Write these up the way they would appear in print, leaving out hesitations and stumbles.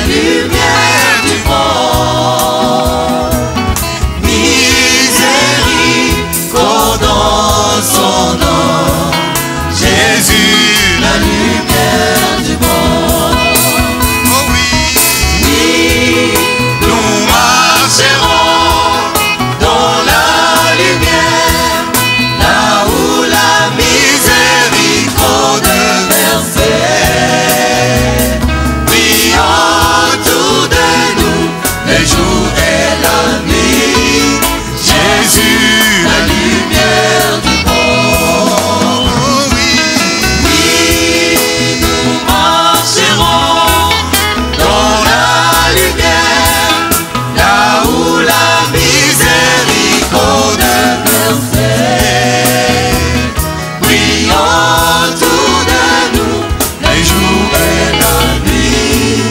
lumière du monde. Miséricorde dans son nom. Jésus, la lumière du monde. Oh oui, Oui, nous marcherons dans la lumière, là où la miséricorde versait. Brillant autour de nous, le jour et la nuit. Jésus, la lumière du monde. oh oui, Oui, nous marcherons dans la lumière, là où la miséricorde versait. Brillant autour de nous, les jours et la nuit.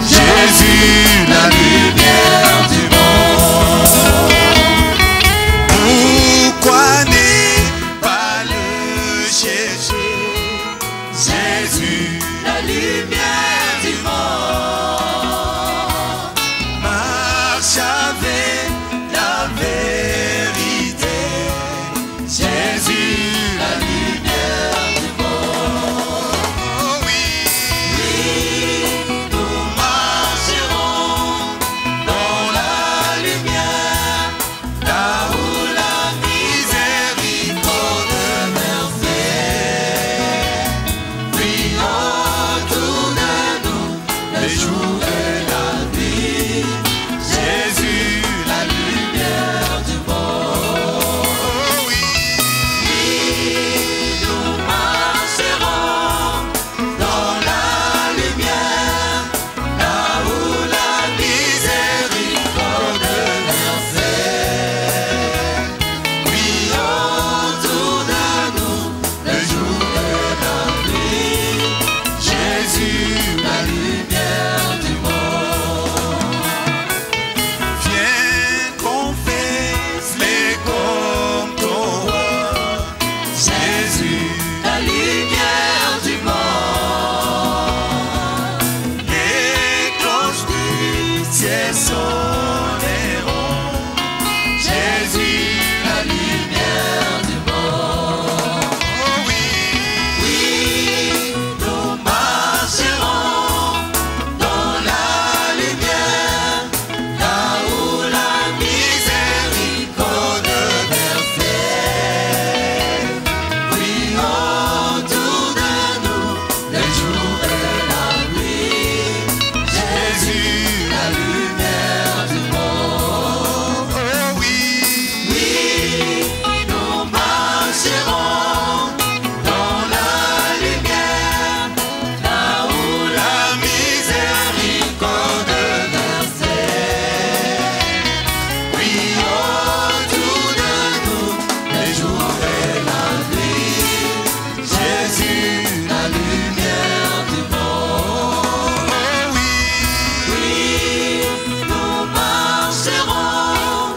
Jésus, la lumière du monde. pourquoi ne pas le chercher? Jésus, la lumière du monde. Marche avec la vérité. Jésus, la lumière du monde. Oh oui, Oui, nous marcherons dans la lumière, là où la miséricorde versait. Brillant autour de nous, le jour et la nuit. Jésus, la lumière du monde. oh oui, Oui, nous marcherons dans la lumière, là où la miséricorde versait. Brillant autour de nous, le jour et la nuit. Jésus, la lumière du monde. viens qu'on fasse les comptoirs. Jésus, la lumière du monde. Les cloches du ciel sonneront. Jésus, la lumière du monde. Oh oui, Oui, nous marcherons dans la lumière, là où la miséricorde versait. Brillant autour de nous, le jour et la nuit. Jésus, la lumière du monde. oh oui, Oui, nous marcherons dans la lumière, là où la miséricorde versait. Brillant autour de nous, les jours et la nuit. Jésus, la lumière du monde. oh oui, Oui, nous marcherons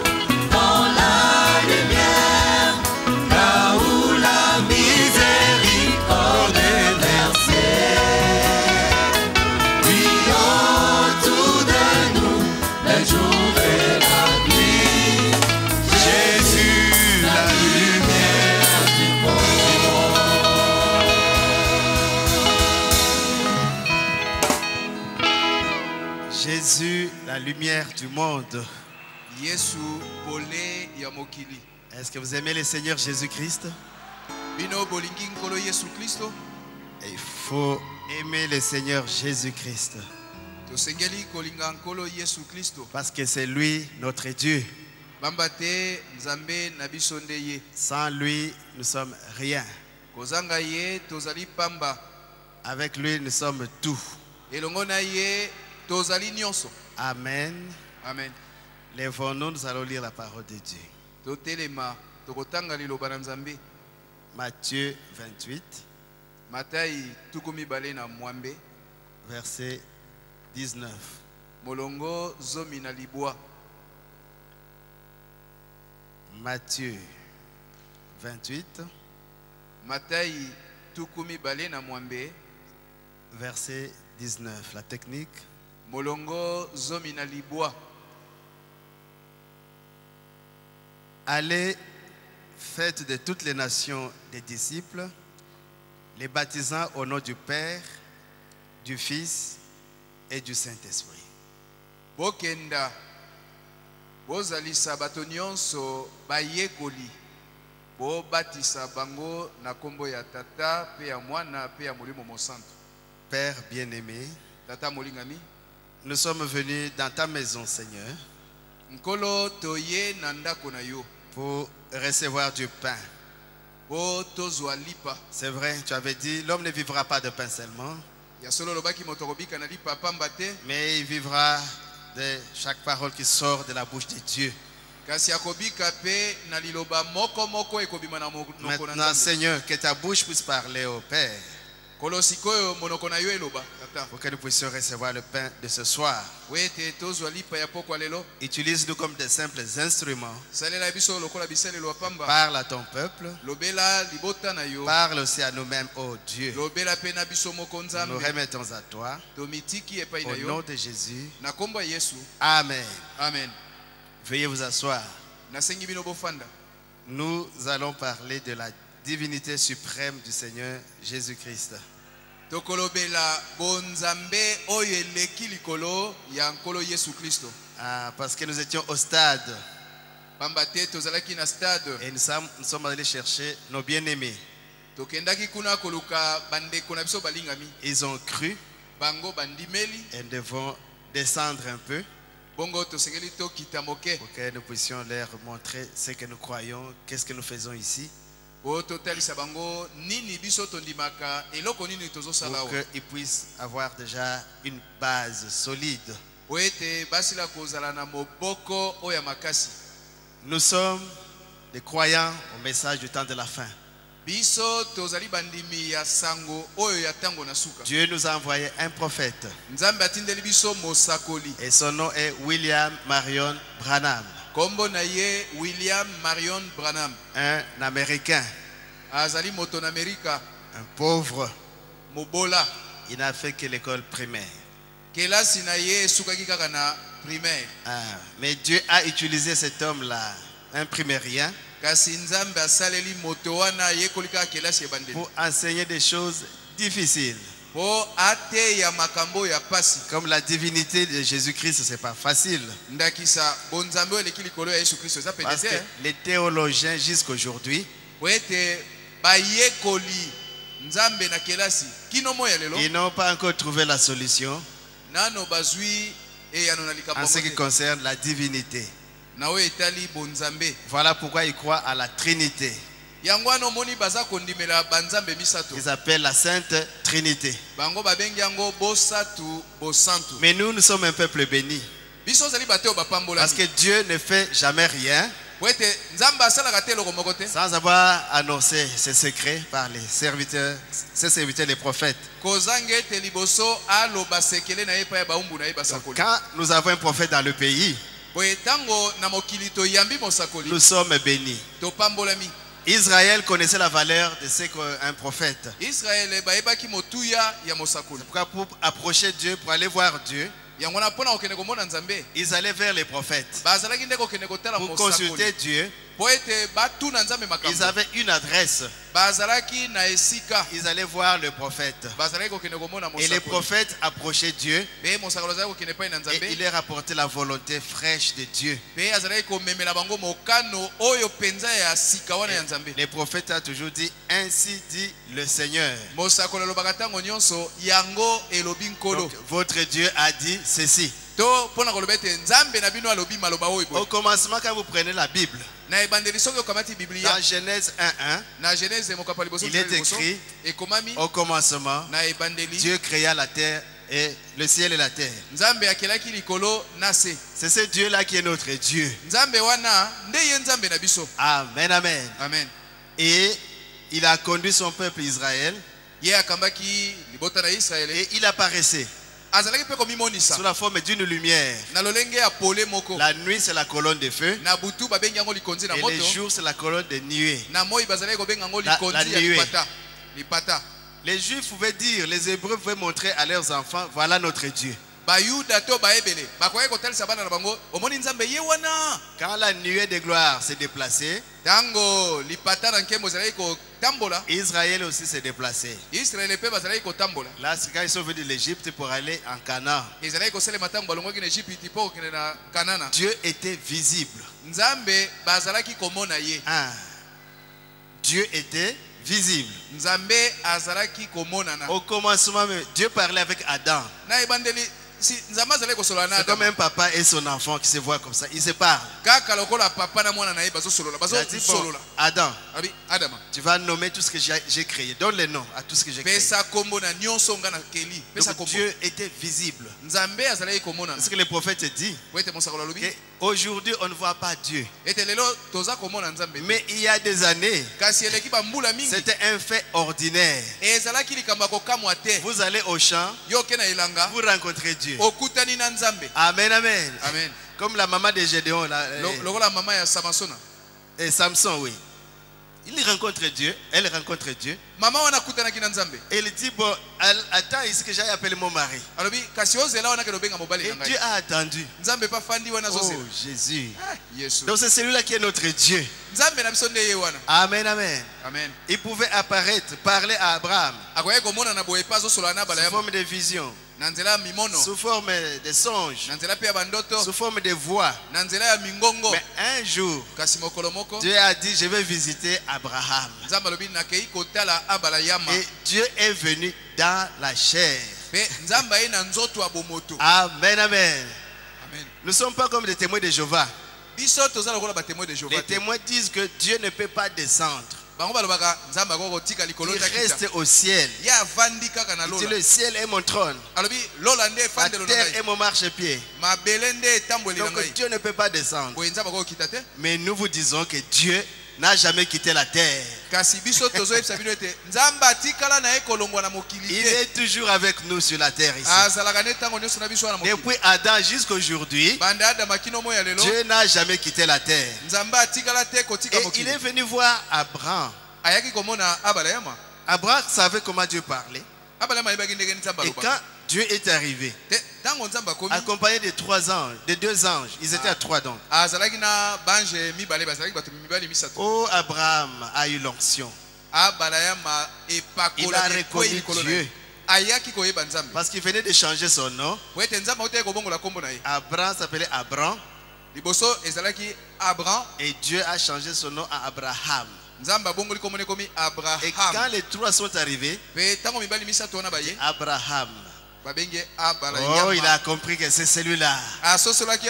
dans la lumière, là où la miséricorde versait. Brillant autour de nous, le jour et la nuit. Jésus, la lumière du Jésus, la lumière du monde. Yesu pole ya mokili. Est-ce que vous aimez le Seigneur Jésus-Christ? Bino bolingi nkolo Yesu Kristo. Il faut aimer le Seigneur Jésus-Christ. Tosengeli kolinga nkolo Yesu Kristo. Parce que c'est lui notre Dieu. Bambate nzambe na biso nde ye. Sans lui, nous sommes rien. Kozanga ye tozali pamba. Avec lui, nous sommes tout. Elongo na ye tozali nyonso. Amen. Amen. Lèvons-nous, nous allons lire la parole de Dieu. Totelema tokotanga liloba na nzambe. Matthieu 28, Matai tukumi bale na mwambe. verset 19. Molongo zomi na libwa. Matthieu 28, Matai tukumi bale na mwambe. verset 19. La technique. Molongo zomi na libwa. Allez, faites de toutes les nations des disciples, les baptisant au nom du Père, du Fils et du Saint-Esprit. Bokenda bozalisa bato nyonso bayekoli bobatisa bango na kombo ya tata pe ya mwana pe ya molimo mosantu. Père bien-aimé, Tata molingami, nous sommes venus dans ta maison, Seigneur, nkolo toye na ndako na yo pour recevoir du pain. bo tozwa lipa. C'est vrai, tu avais dit, l'homme ne vivra pas de pain seulement, Ya solo lobaki moto kobika na lipa pamba te, mais il vivra de chaque parole qui sort de la bouche de Dieu. kasi akobika pe na liloba moko moko ekobima na monoko na Maintenant, Nzambe. Seigneur, que ta bouche puisse parler au Père, Kolo sikoyo monoko na yo eloba tata. pour que nous puissions recevoir le pain de ce soir. Wete tozwa lipa ya pokwa lelo. Utilise-nous comme des simples instruments. Salela biso lokola bisalelo pamba. Parle à ton peuple. Lobela libota na yo. Parle aussi à nous-mêmes, ô Dieu. Lobela pe na biso moko Nous Nzambe. remettons à toi. Tomitiki epai na Au nom yo. de Jésus. Na kombo ya Yesu. Amen. Amen. Veuillez vous asseoir. Nasengi bino bofanda. Nous allons parler de la divinité suprême du Seigneur Jésus-Christ. Tokolobela bonzambe oyo eleki likolo ya nkolo Yesu Kristo. Parce que nous étions au stade Pamba te tozalaki na stade. et nous sommes allés chercher nos bien-aimés. Tokendaki kuna koluka bandeko na biso balingami. Ils ont cru Bango bandimeli. et nous devons descendre un peu Bongo tosengeli tokita moke. pour que nous puissions leur montrer ce que nous croyons, qu'est-ce que nous faisons ici, Po totalisa bango nini biso tondimaka eloko nini tozosala pour wa. qu'ils puissent avoir déjà une base solide. Po ete basila kozala na moboko oya makasi. Nous sommes des croyants au message du temps de la fin. Biso tozali bandimi ya sango oyo ya tango na suka. Dieu nous a envoyé un prophète Nzambe atindeli biso mosakoli. et son nom est William Marion Branham, Kombo na ye William Marion Branham. un Américain, Azali moto na Amerika. un pauvre. Mobola. Il n'a fait que l'école primaire. Kelasi na ye sukaki kaka na primaire. Mais Dieu a utilisé cet homme-là, un primérien, Kasi Nzambe asaleli moto wana ye kolika kelasi ebandeli. pour enseigner des choses difficiles. Po ate ya makambo ya pasi. Comme la divinité de Jésus-Christ, c'est pas facile. Ndakisa bonzambe oyo eleki likolo ya Yesu Kristo eza Parce que pedete. les théologiens jusqu'aujourd'hui, Po ete bayekoli Nzambe na kelasi kino moya lelo. ils n'ont pas encore trouvé la solution Nano bazwi eyano na likambo en ce qui mote. concerne la divinité. Na oyo etali bonzambe. Voilà pourquoi ils croient à la Trinité. Yango wana omoni baza kondimela banzambe misato. Ils appellent la Sainte Trinité. Bango babengi yango bosatu bosantu. Mais nous sommes un peuple béni. Biso zali bateo bapambola. Parce que Dieu ne fait jamais rien Po ete Nzambe asalaka te eloko moko te. sans avoir annoncé ses secrets par les serviteurs, ses serviteurs, les prophètes. Kozanga ete liboso aloba sekele na ye pa ya baumbu na ye Donc, basakoli. quand nous avons un prophète dans le pays, Boye tango na mokili toyambi mosakoli. nous sommes bénis. Topambolami. Israël connaissait la valeur de ce qu'un prophète. Israel bayebaki motuya ya mosakoli. Pourquoi pour approcher Dieu, pour aller voir Dieu, Yango na pona okende komona Nzambe. ils allaient vers les prophètes. Bazalaki nde kokende kotala Pour mosakoli. consulter Dieu, Po ete batuna Nzambe ils makambo. avaient une adresse. Bazalaki na esika. Ils allaient voir le prophète. Bazalaki kokende komona Et les mosakoli. prophètes approchaient Dieu Be mosakoli azalaki kokende pa na et Nzambe. il leur apportait la volonté fraîche de Dieu. Be azalaki komemela bango mokano oyo penza ya sika wana ya Nzambe. Les prophètes ont toujours dit, ainsi dit le Seigneur. Mosakoli alobaka tango nyonso yango elobi nkolo. Donc, votre Dieu a dit ceci. To pona koloba ete Nzambe na bino alobi maloba oyo boye. Au commencement, quand vous prenez la Bible, Na ebandeli soki okamati Biblia dans Genèse 1:1, na Genèse mokapa liboso il est écrit, ekomami au commencement, na ebandeli Dieu créa la terre et le ciel et la terre. Nzambe akelaki likolo na se. C'est ce Dieu-là qui est notre Dieu. Nzambe wana nde ye Nzambe na biso. Amen, amen. Amen. Et il a conduit son peuple Israël Ye akambaki libota na Israele et il apparaissait azalaki pe komimonisa sous la forme d'une lumière. na lolenge ya pole moko. La nuit, c'est la colonne de feu Na butu babengi yango likonzi na et moto. les jours, c'est la colonne de nuée. Na moi bazalaki kobenga yango La likonzi ya nuée. lipata. Lipata. Les Juifs pouvaient dire, les Hébreux pouvaient montrer à leurs enfants, voilà notre Dieu. bayuda to baebele bakoye kotalisa bana na bango omoni nzambe ye wana. Quand la nuée de gloire s'est déplacée, Tango lipata na nkembo zalaki ko tambola. Israël aussi s'est déplacé. Israël pe bazalaki ko tambola. Là, c'est quand ils sont venus de l'Égypte pour aller en Canaan. Ezalaki ko sele matango balongoki na Egypte po kene na Kanana. Dieu était visible. Nzambe bazalaki komona ye. Ah. Dieu était visible. Nzambe azalaki komona na. Au commencement, Dieu parlait avec Adam. Na ibandeli si nzambe azalaki kosola na C'est Adam. comme un papa et son enfant qui se voient comme ça. Ils se parlent. Kaka lokola papa na mwana na ye bazo solola. Il a dit, bon, solola. Adam, Abi Adama. tu vas nommer tout ce que j'ai créé. Donne les noms à tout ce que j'ai créé. Pesa kombo na nyonso nga na keli. Pesa Donc kombo. Dieu était visible. Nzambe azalaki komona na. Ce que le prophète dit, Wete mosakolo lobi. aujourd'hui on ne voit pas Dieu. Ete lelo toza komona Nzambe. Mais il y a des années, Kasi eleki ba mbula mingi. c'était un fait ordinaire. Ezalaki likambo kokamwa te. Vous allez au champ, Yo ke na ilanga. vous rencontrez Dieu. Okutani na Nzambe. Amen, amen. Amen. Comme la maman de Gédéon, là, Lokola mama ya Samasona. et Samson, oui. Il rencontre Dieu, elle rencontre Dieu. Mama wana kutanaki na Nzambe. Et il dit, bon, attends ici que j'aille appeler mon mari. Alobi kasi ozela wana ke lobenga mobali Et na ngai. Dieu a attendu. Nzambe pa fandi wana Oh, zozela. Jésus. Yesu. Donc c'est celui-là qui est notre Dieu. Nzambe na biso nde ye wana. Amen, amen. Amen. Il pouvait apparaître, parler à Abraham Akoye komona na boye pa zosola na bala sous ya forme de vision, na nzela ya mimono. sous forme de songe, Na nzela pe ya bandoto. sous forme de voix. Na nzela ya mingongo. Mais un jour, Kasi mokolo moko. Dieu a dit, je vais visiter Abraham. Nzambe alobi nakei kotala abala yama. Et Dieu est venu dans la chair. Pe Nzambe aye na nzoto ya bomoto. Amen, amen. Amen. Nous ne sommes pas comme des témoins de Jéhovah. Biso toza lokola ba témoin de Jéhovah. Les témoins disent que Dieu ne peut pas descendre. Bango balobaka Nzambe akoko tika likolo Il ta kita. reste au ciel. Ya vandi kaka na Il dit, lola. le ciel est mon trône. Alobi lola nde La fandelo na terre ngai. est mon marchepied. Mabele nde tamboli na Donc ngai. Dieu ne peut pas descendre. Boye Nzambe akoko kita te. Mais nous vous disons que Dieu n'a jamais quitté la terre. Kasi biso tozoyebisa bino ete Nzambe atikala na ye kolongwa na mokili Il te. est toujours avec nous sur la terre ici. Azalaka ne ntango nyonso na biso wana mokili. Depuis Adam jusqu'à aujourd'hui, Banda Adama kino moya lelo. Dieu n'a jamais quitté la terre. Nzambe atikala te kotika Et il mokili. est venu voir Abraham. Ayaki komona abala yama. Abraham savait comment Dieu parlait. Abala yama yebaki ndenge Nzambe Et alobaka. quand Dieu est arrivé, Tango Nzambe akomi. accompagné de 3 anges, de 2 anges, ils étaient à 3 donc. Azalaki na bange mibale bazalaki bato mibale misato. Oh, Abraham a eu l'onction. Abala yama Il epakola a de reconnu kweli Dieu. Ayaki koyeba Nzambe. Parce qu'il venait de changer son nom. Po ete Nzambe autaki kobongola kombo na ye. Abraham s'appelait Abraham. Liboso ezalaki Abraham. Et Dieu a changé son nom à Abraham. Nzambe abongoli kombo ne komi Et quand Abraham. les 3 sont arrivés, Pe tango mibali misato wana baye. Abraham. Babenge abala Oh, il yama. a compris que c'est celui-là. Asosolaki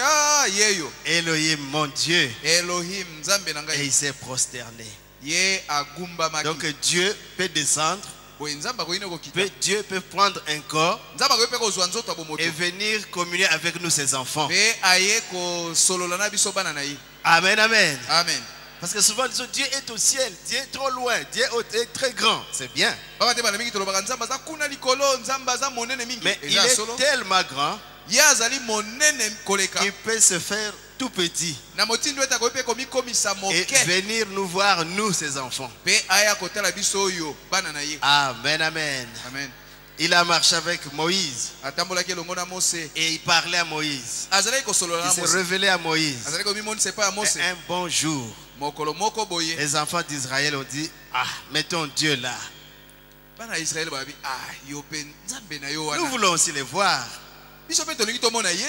yeyo. Elohim, mon Dieu. Elohim Nzambe na Et ngai. il s'est prosterné. Ye agumba maki. Donc Dieu peut descendre. Boye Nzambe akoyine kokita. Dieu peut prendre un corps Nzambe akoyi pe kozwa nzoto ya bomoto. et venir communier avec nous, ses enfants. Pe aye kosolola na biso bana na ye. Amen, amen. Amen. Parce que souvent, disons, Dieu est au ciel, Dieu est trop loin, Dieu est très grand. C'est bien. Baba te bana mingi tolobaka Nzambe aza kuna likolo, Nzambe aza monene mingi. Mais il Eza est solo. tellement grand Ye azali monene koleka. qu'il peut se faire tout petit Na motindo ete akoyi pe komikomisa et moke. venir nous voir, nous, ses enfants. Pe aya kotala biso oyo bana na ye. Amen, amen. Amen. Il a marché avec Moïse Atambolaki elongo na Mose. et il parlait à Moïse. Azalaki kosolola Il na s'est Mose. révélé à Moïse. Azalaki komimonisa epai ya Mose. Et un bon jour, Mokolo moko boye. les enfants d'Israël ont dit, ah, mettons Dieu là. Bana ya Israël babi yo pe Nzambe na yo Nous wana. voulons aussi les voir. Biso pe tolingi tomona ye.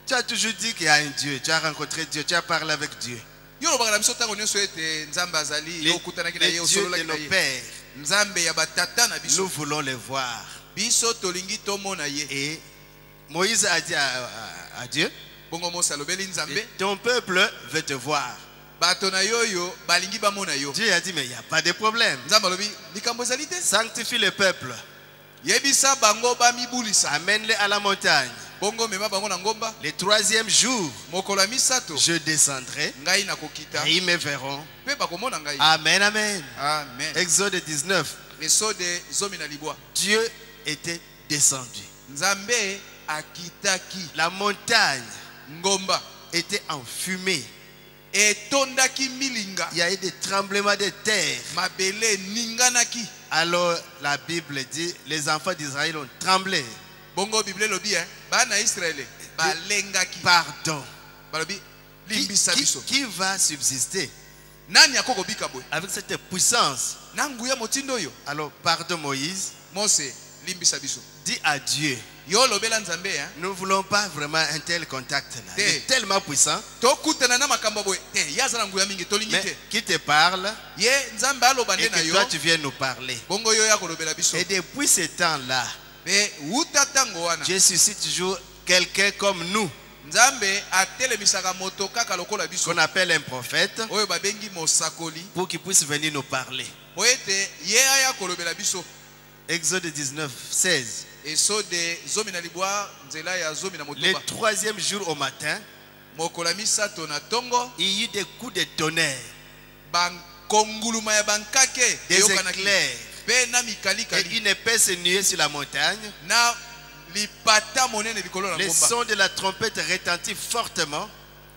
Tu as toujours dit qu'il y a un Dieu, tu as rencontré Dieu, tu as parlé avec Dieu. Yo lobaka na biso tango nyonso ete Nzambe azali Les, yo okutanaki na ye les dieux de osololaki na nos ye. pères, Nzambe ya batata na nous biso. voulons les voir. Biso tolingi tomona ye. Et Moïse a dit à Dieu, Bongo Mose alobeli Nzambe. ton peuple veut te voir. Bato na yo balingi bamona yo. Dieu a dit, mais il n'y a pas de problème. Nzambe alobi likambo ezali te. Sanctifie le peuple. Yebisa bango bamibulisa. Amène-les à la montagne. Bongo mema bango na ngomba. Le 3e jour, Mokolo ya misato. je descendrai Ngai nakokita. et ils me verront. Pe bakomona ngai. Amen, amen. Amen. Exode 19. Esode zomi na libwa. Dieu était descendu. Nzambe akitaki. La montagne Ngomba était en fumée. etondaki milinga. Il y a eu des tremblements de terre. Mabele ninganaki. Alors la Bible dit, les enfants d'Israël ont tremblé. bongo bible lobi bana Israël balengaki pardon. balobi Qui, limbisa biso qui va subsister nani akokobika boye avec cette puissance? na nguya motindo yo Alors, pardon Moïse, Mose limbisa biso dis à Dieu, yo lobela nzambe nous ne voulons pas vraiment un tel contact là. Il Te. est tellement puissant. tokutana na makambo boye te yaza na nguya mingi tolingi Mais te qui te parle ye nzambe aloba et nde na que yo toi tu viens nous parler. bongo yo ya kolobela biso Et depuis ce temps-là, pe uta tango wana Dieu suscite toujours quelqu'un comme nous, nzambe atelemisaka moto kaka lokola biso qu'on appelle un prophète, oyo babengi mosakoli pour qu'il puisse venir nous parler. po ete ye aya kolobela biso Exode 19, 16. esode zomi na libwa nzela ya zomi na Le motoba 3e jour au matin, mokolo ya misato na tongo il y eut des coups de tonnerre, bankonguluma ya bankake des eyokanaki éclairs mpe na et mikalikali une épaisse nuée sur la montagne. na lipata monene likolo na Le ngomba son de la trompette retentit fortement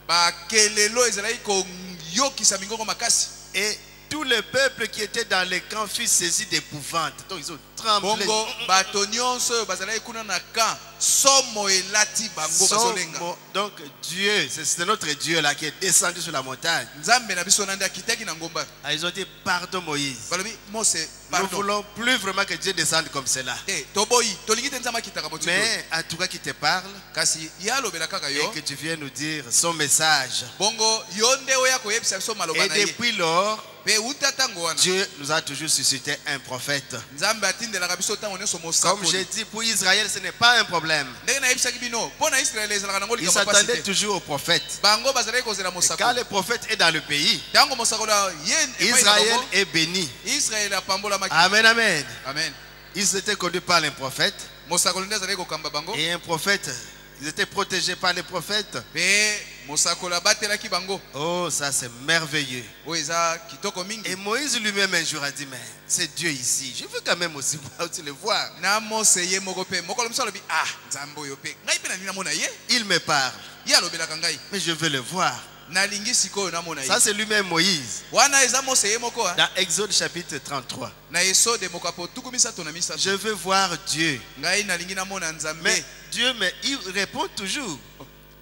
bakelelo ezalaki koyokisa mingongo makasi et tout le peuple qui était dans le camp fut saisi d'épouvante. Donc ils ont tremblé. bongo bato nyonso oyo bazalaki kuna na camp somo elati bango bazolenga Donc Dieu, c'est notre Dieu là qui est descendu sur la montagne. nzambe na biso nande akitaki na ngomba Ah, ils ont dit pardon Moïse. balobi mose Nous pardon voulons plus vraiment que Dieu descende comme cela. te toboyi tolingi te nzambe akitaka motindo Mais en tout cas qui te parle kasi ye alobela kaka et yo que tu viens nous dire son message. bongo yo nde oya koyebisa biso maloba Et na ye depuis lors, mpe uta ntango wana Dieu nous a toujours suscité un prophète. nzambe atindelaka biso ntango nyonso Comme mosakoli j'ai dit, pour Israël, ce n'est pas un problème. ndenge nayebisaki bino mpo na israele ezalaka nango Ils likambo pasi s'attendaient te toujours au prophète. bango bazalaki kozela Et quand mosakoli le prophète est dans le pays, ntango mosakoli ye epai na Israël bango est béni. israele apambolamaki Amen, amen. amen Ils étaient conduits par un prophète. mosakoli nde azalaki kokamba bango Et un prophète, ils étaient protégés par les prophètes. mpe mosakoli abatelaki bango Oh, ça c'est merveilleux. oyo eza kitoko mingi Et Moïse lui-même un jour a dit, mais c'est Dieu ici. Je veux quand même aussi aussi le voir. na mose ye moko mpe mokolo mosu alobi ah nzambe oyo mpe ngai mpe nalingi namona ye Il me parle, ye alobelaka ngai mais je veux le voir. nalingi sikoyo namona ye Ça c'est lui-même Moïse. wana eza mose ye moko Dans Exode chapitre 33. na esode mokapo tuku misato na misato Je veux voir Dieu. ngai nalingi namona nzambe Mais Dieu, mais il répond toujours.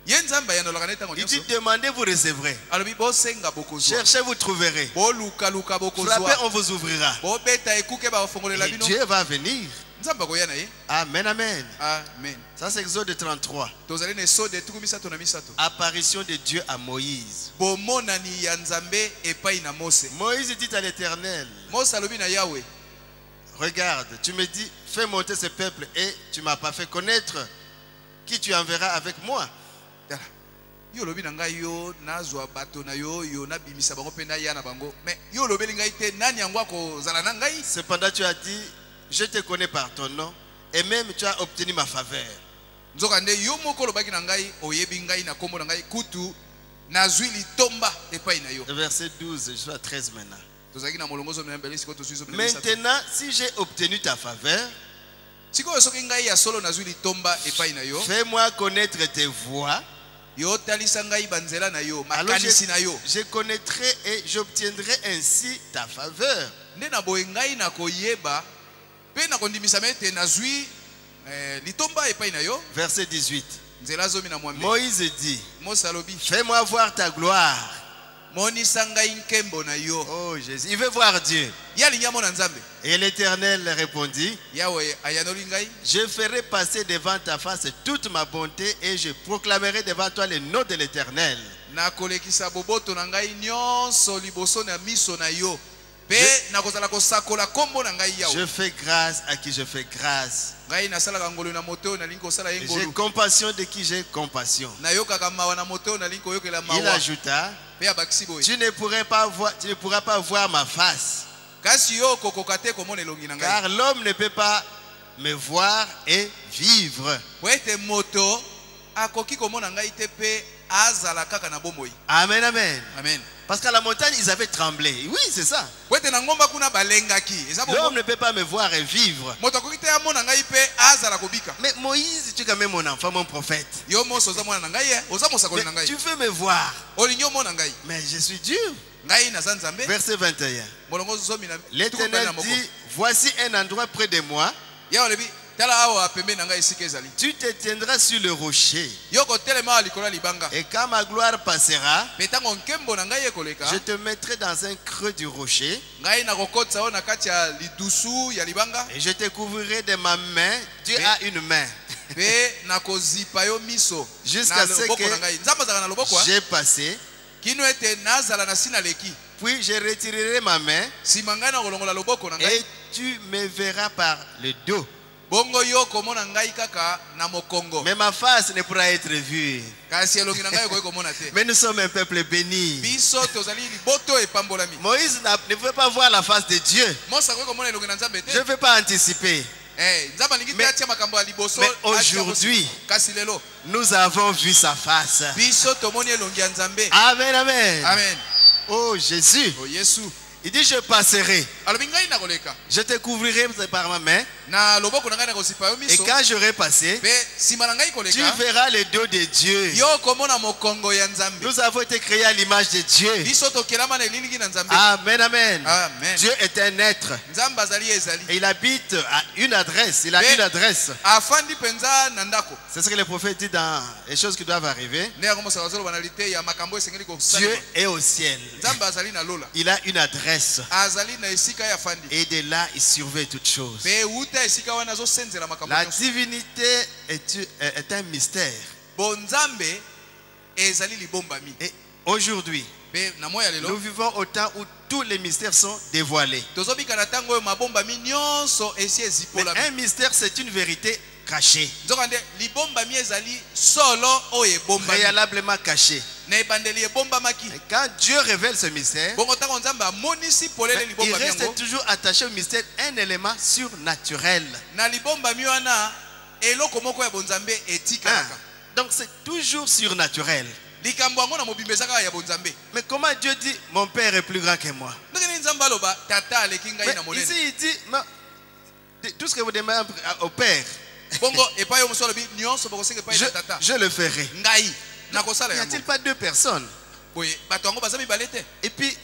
ye nzambe ayanolaka na ye ntango Il dit, nyonso demandez, vous recevrez. alobi bosenga bokozwa Cherchez, vous trouverez. bolukaluka Frappez, bokozwa on vous ouvrira. bobeta ekuke bafongolela Et bino Dieu va venir. nzambe akoya na ye Amen, amen. amen Ça c'est Exode 33. tozali na esode tuku misato na misato Apparition de Dieu à Moïse. bomonani ya nzambe epai na mose Moïse dit à l'Éternel, mose alobi na yawe regarde, tu me dis, fais monter ce peuple et tu m'as pas fait connaître qui tu enverras avec moi. tala yo olobi na ngai yo nazwa bato na yo yo nabimisa bango mpe naya na bango me yo olobeli ngai te nani yango akozala na ngai Cependant, tu as dit, je te connais par ton nom et même tu as obtenu ma faveur. nzoka nde yo moko olobaki na ngai oyebi ngai na kombo na ngai kutu nazwi litomba epai na yo Verset 12 jusqu'à 13 maintenant. tozalaki na molongo zomi na mbeli sikoyo tozwi zomi na misato Maintenant, si j'ai obtenu ta faveur, sikoyo soki ngai ya solo nazwi litomba epai na yo fais-moi connaître tes voies. yo talisa ngai banzela na yo Alors makanisi na yo je connaîtrai et j'obtiendrai ainsi ta faveur. nde na boye ngai nakoyeba mpe nakondimisa me ete nazwi litomba epai na yo Verset 18. nzela zomi na mwambe Moïse dit, mose alobi fais-moi voir ta gloire. monisa ngai nkembo na yo Oh Jésus, il veut voir Dieu. ye alingi amona nzambe Et l'Éternel répondit, yawe ayanoli ngai je ferai passer devant ta face toute ma bonté et je proclamerai devant toi le nom de l'Éternel. nakolekisa boboto na ngai nyonso liboso na miso na yo mpe nakozala kosakola kombo na ngai yawe Je fais grâce à qui je fais grâce. ngai nasalaka ngolu na moto oyo nalingi kosala ye J'ai ngolu compassion de qui j'ai compassion. nayokaka mawa na moto oyo nalingi koyokela Il mawa ajouta, mpe abakisi boye tu ne pourras pas voir ma face, kasi yo okokoka te komona elongi na ngai car l'homme ne peut pas me voir et vivre. po ete moto akoki komona ngai te mpe azala kaka na bomoi Amen, amen. amen Parce qu'à la montagne, ils avaient tremblé. Oui, c'est ça. po ete na ngomba kuna balengaki eza L'homme ne peut pas me voir et vivre. moto akoki te amona ngai mpe azala kobika Mais Moïse, tu es quand même mon enfant, mon prophète. yo moso oza mwana na ngai ye oza mosakoli na Mais ngai tu veux me voir. olingi omona ngai Mais je suis Dieu. ngai naza nzambe Verset 21. molongo zomi na L'Éternel dit, voici un endroit près de moi. ya olobi tala awa pembe na ngai esika ezali Tu te tiendras sur le rocher. yoko telema likolo libanga Et quand ma gloire passera, petango nkembo na ngai ekoleka je te mettrai dans un creux du rocher. ngai nakokotisa yo na kati ya lidusu ya libanga Et je te couvrirai de ma main. Dieu a une main. pe nakozipa yo miso Jusqu'à na ce loboko que na ngai nzambe azala na loboko j'ai passé. kino ete nazala na sina leki Puis je retirerai ma main. nsima ngai na kolongola loboko na Et ngai tu me verras par le dos. bongo yo komona ngai kaka na mokongo Mais ma face ne pourra être vue. kasi elongi na ngai okoki komona te Mais nous sommes un peuple béni. biso tozali liboto epambolami Moïse ne pouvait pas voir la face de Dieu. mosa akoki komona elongi na nzambe te Je ne vais pas anticiper. nzambe alingi te atia makambo ya liboso Mais atia aujourd'hui, bosi. kasi lelo nous avons vu sa face. biso tomoni elongi ya nzambe Amen, amen. amen Oh Jésus, o yesu il dit je passerai. alobi ngai nakoleka Je te couvrirai par ma main. na loboko na ngai nakozipa yo Et miso quand j'aurai passé, mpe nsima na ngai tu koleka verras le dos de Dieu. yo komona mokongo ya nzambe Nous avons été créés à l'image de Dieu. biso tokelama na elilingi na nzambe Amen, amen. amen Dieu est un être. nzambe azali ezali Et il habite à une adresse. Il a Mais- une adresse. afandi mpenza na ndako C'est ce que le prophète dit dans les choses qui doivent arriver. nde yango mosaka azoloba na lite ya makambo esengeli Dieu kosalema est au ciel. nzambe azali na lola Il a une adresse. azali na esika ye afandi Et de là, il surveille toutes choses. mpe wuta esika wana azosenzela makambo La nyonso divinité est un mystère. bonzambe ezali libombami Et aujourd'hui, mpe na moya nous lelo vivons au temps où tous les mystères sont dévoilés. tozobika na ntango oyo mabombami nyonso esi Mais ezipolami un mystère, c'est une vérité cachée, nzoka nde libombami ezali solo oyo ebombami préalablement cachée. na ebandeli ebombamaki Et quand Dieu révèle ce mystère, bongo ntango nzambe amonisi polele il libombami reste yango toujours attaché au mystère un élément surnaturel. na libombami wana eloko moko ya bonzambe Hein? etikalaka Donc c'est toujours surnaturel. likambo yango na mobimba eza kaka ya bonzambe Mais comment Dieu dit, mon Père est plus grand que moi? ndenge nini nzambe aloba tata aleki ngai na Mais monene ici, il dit, non, tout ce que vous demandez au Père, bongo epai yo mosu alobi nyonso bokoseka epai na tata je le ferai. ngai nakosala N'y yango a-t-il pas deux personnes? boye bato yango baza mibale te Et puis,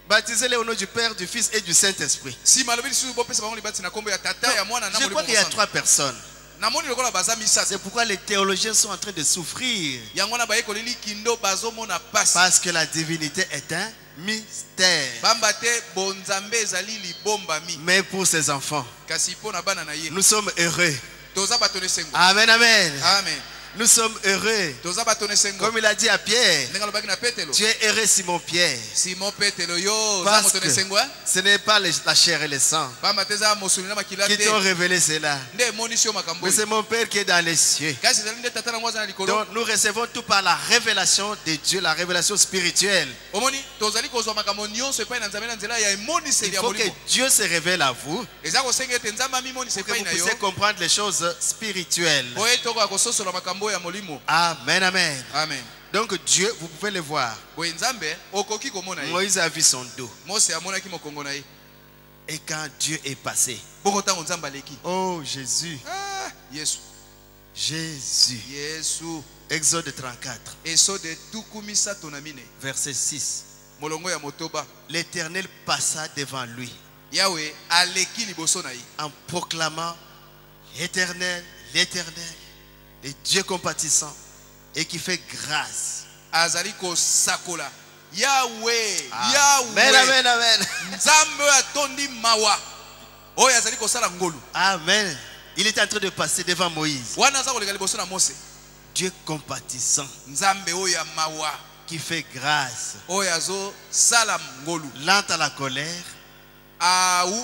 baptisez-les au nom du Père, du Fils et du Saint-Esprit. nsima alobi lisusu bopesa bango libati na nkombo ya tata ya mwana na Je crois molimo qu'il y a mosantu trois personnes. namoni lokola baza misato C'est pourquoi les théologiens sont en train de souffrir. yango wana bayekoli likindo bazomona pasi Parce que la divinité est un mystère. pamba te bonzambe ezali libombami Mais pour ces enfants, kasi mpo na bana na ye nous sommes heureux. toza bato na esengo Amen, amen. amen Nous sommes heureux. toza bato na esengo Comme il a dit à Pierre, ndenge alobaki na petelo tu es heureux Simon Pierre. simon petelo yo oza Parce moto na que esengo ce n'est pas la chair et le sang pamba te eza mosuni na makila qui te t'ont révélé cela. nde emonisi yo makambo Mais c'est oyo mon Père qui est dans les cieux. kasi ezali nde tata nango aza na likolo Donc nous recevons tout par la révélation de Dieu, la révélation spirituelle. omoni tozali kozwa makambo nyonso epai na nzambe na nzela ya Il emoniseli ya faut que molimo Dieu se révèle à vous eza kosenga ete nzambe amimonisa pour que epai vous na yo puissiez comprendre les choses spirituelles. po ete okoka kososola makambo oyo ya molimo Amen, amen. amen Donc Dieu, vous pouvez le voir. boye nzambe okoki komona ye Moïse a vu son dos. mose amonaki mokongo na ye Et quand Dieu est passé, bongo ntango nzambe aleki oh Jésus, yesu Jésus. yesu Exode 34, esode tuku misato na mine verset 6. molongo ya motoba L'Éternel passa devant lui yawe aleki liboso na ye en proclamant l'Éternel, l'Éternel, le Dieu compatissant et qui fait grâce. azali kosakola yawe Amen, yawe amen, amen. nzambe oyo atondi mawa oyo azali kosala ngolu Amen. Il était en train de passer devant Moïse. wana aza koleka liboso na mose Dieu compatissant nzambe oyo ya mawa qui fait grâce, oyo azosala ngolu lent à la colère,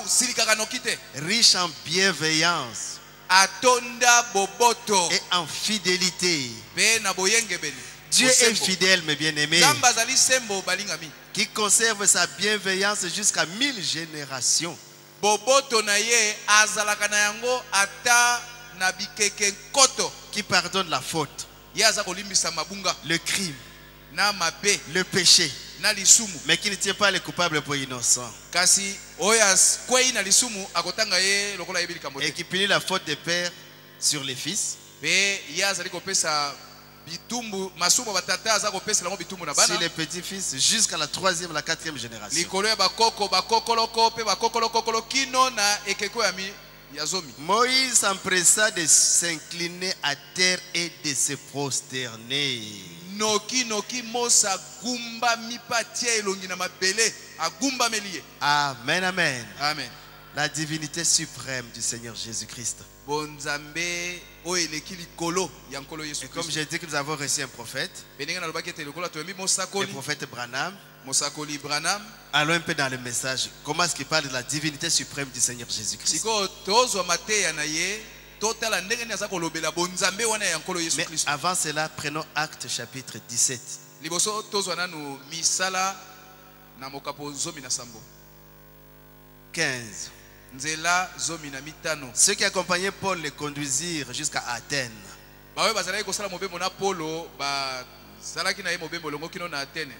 silikaka noki te riche en bienveillance atonda boboto et en fidélité. mpe na boyengebeli Dieu est bosembo. fidèle, mes bien-aimés, nzambe azali sembo balingami qui conserve sa bienveillance jusqu'à 1000 générations. boboto na ye azalaka na yango ata na bikeke nkoto Qui pardonne la faute, ye aza kolimbisa mabunga le crime, na mabe le péché, na lisumu mais qui ne tient pas les coupables pour innocents. kasi oyo akwei na lisumu akotanga ye lokola ayebi likambo Et te qui punit la faute des pères sur les fils, mpe ye azali kopesa bitumbu masumu batata aza kopesela yango bitumbu na sur bana les petits-fils, jusqu'à la 3e, la 4e génération. likolo ya bakoko bakokoloko mpe bakokolokokolo kino na ekeko ya ya zomi. Moïse s'empressa de s'incliner à terre et de se prosterner. Noki mosa gumba mipatia elongi na mabele agumba melie. Amen, amen. Amen. La divinité suprême du Seigneur Jésus-Christ. Bonzambe o eleki likolo ya nkolo Yesu Et comme Christ. j'ai dit que nous avons reçu un prophète, Benenga na lobaki te lokola toyembi le mosakoli. prophète Branham, Mosakoli Branham. allons un peu dans le message. Comment est-ce qu'il parle de la divinité suprême du Seigneur Jésus-Christ? Siko tozwa mateya na ye totala ndenge ni aza kolobela bonzambe wana ya nkolo Yesu Mais Christ. avant cela, prenons Acte chapitre 17. Liboso tozwa nanu misala na mokapo zomi na sambo. 15. Nzela zomi na mitano. Ceux qui accompagnaient Paul le conduisirent jusqu'à Athènes. Bawe bazalaki kosala mobembo na Polo bazalaki na ye mobembo longo kino na Athènes.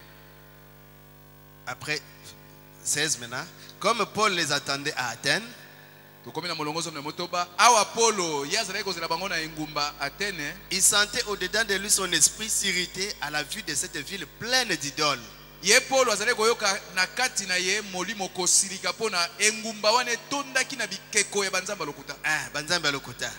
Après 16 maintenant, comme Paul les attendait à Athènes, Tokomi na molongo zomi na motoba awa Polo ye azalaki kozela bango na engumba Athènes. il sentait au-dedans de lui son esprit s'irriter à la vue de cette ville pleine d'idoles. Ye Polo azalaki koyoka na kati na ye molimo kosilika pona engumba wana etondaki na bikeko ya banzamba lokuta. Banzambe Lokuta.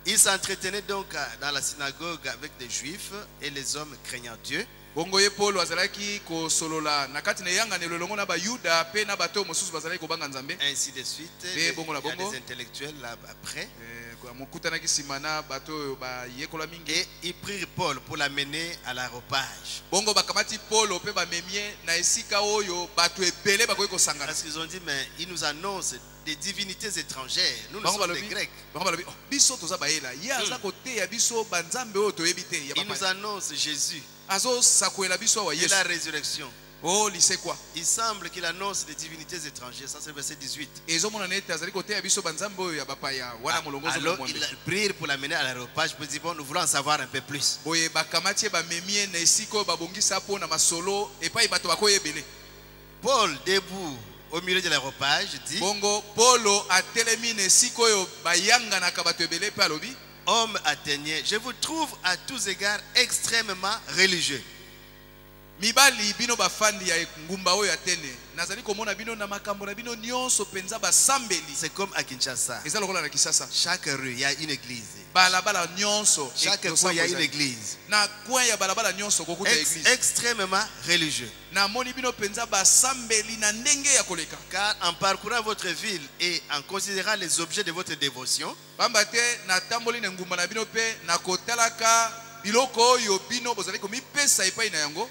Il s'entretenait donc dans la synagogue avec des juifs et les hommes craignant Dieu. Bongo ye Polo azalaki kosolola na kati na yanganelo longo na bayuda pe na bato mosusu bazalaki kobanga nzambe. Ainsi de suite. Et Il bongo la y a bongo. des intellectuels là après. Mokutanaki simana bato ba yekola mingi. Et ils prirent Paul pour l'amener à l'aéropage. Bongo bakamati Polo pe ba memie na esika oyo bato ebele bakoki kosangana. Parce qu'ils ont dit, mais ils nous annoncent des divinités étrangères. Nous, nous Bango sommes des balobi Grecs. bango balobi oh, biso toza bayela ye aza koteya biso banzambe oyo toyebi te ya Ils nous bapaya. annoncent Jésus Azo sakwela biso awa et Yesu. la résurrection. Oh lisekwa. Il semble qu'il annonce des divinités étrangères. Ça, c'est le verset 18. Ezomona nete azali koteya biso banzambe oyo ya bapaya wana molongozo Alors, mo ils mwambe. prirent pour l'amener à l'aéropage pour dire, bon, nous voulons en savoir un peu plus. Boye bakamati ba memie na esika oyo babongisa po na masolo epai bato bakoyebele. Paul, debout au milieu de l'aéropage, dit, Bongo Polo atelemi na esika oyo bayanganaka bato ebele pe alobi homme athénien, je vous trouve à tous égards extrêmement religieux. mibali bino bafandi ya ngumba oyo Atene nazali komona bino na makambo na bino nyonso penza basambeli. C'est comme à Kinshasa. Eza lokola na Kisasa. Chaque rue, il y a une église. Balabala nyonso Chaque coin, il y a une église. na coin ya balabala nyonso kokuta église. Extrêmement religieux. Na moni bino penza basambeli na ndenge ya koleka. Car en parcourant votre ville et en considérant les objets de votre dévotion, Pamba te na tamboli na ngumba na bino pe na kotalaka biloko oyo bino bozali komipesa epai na yango.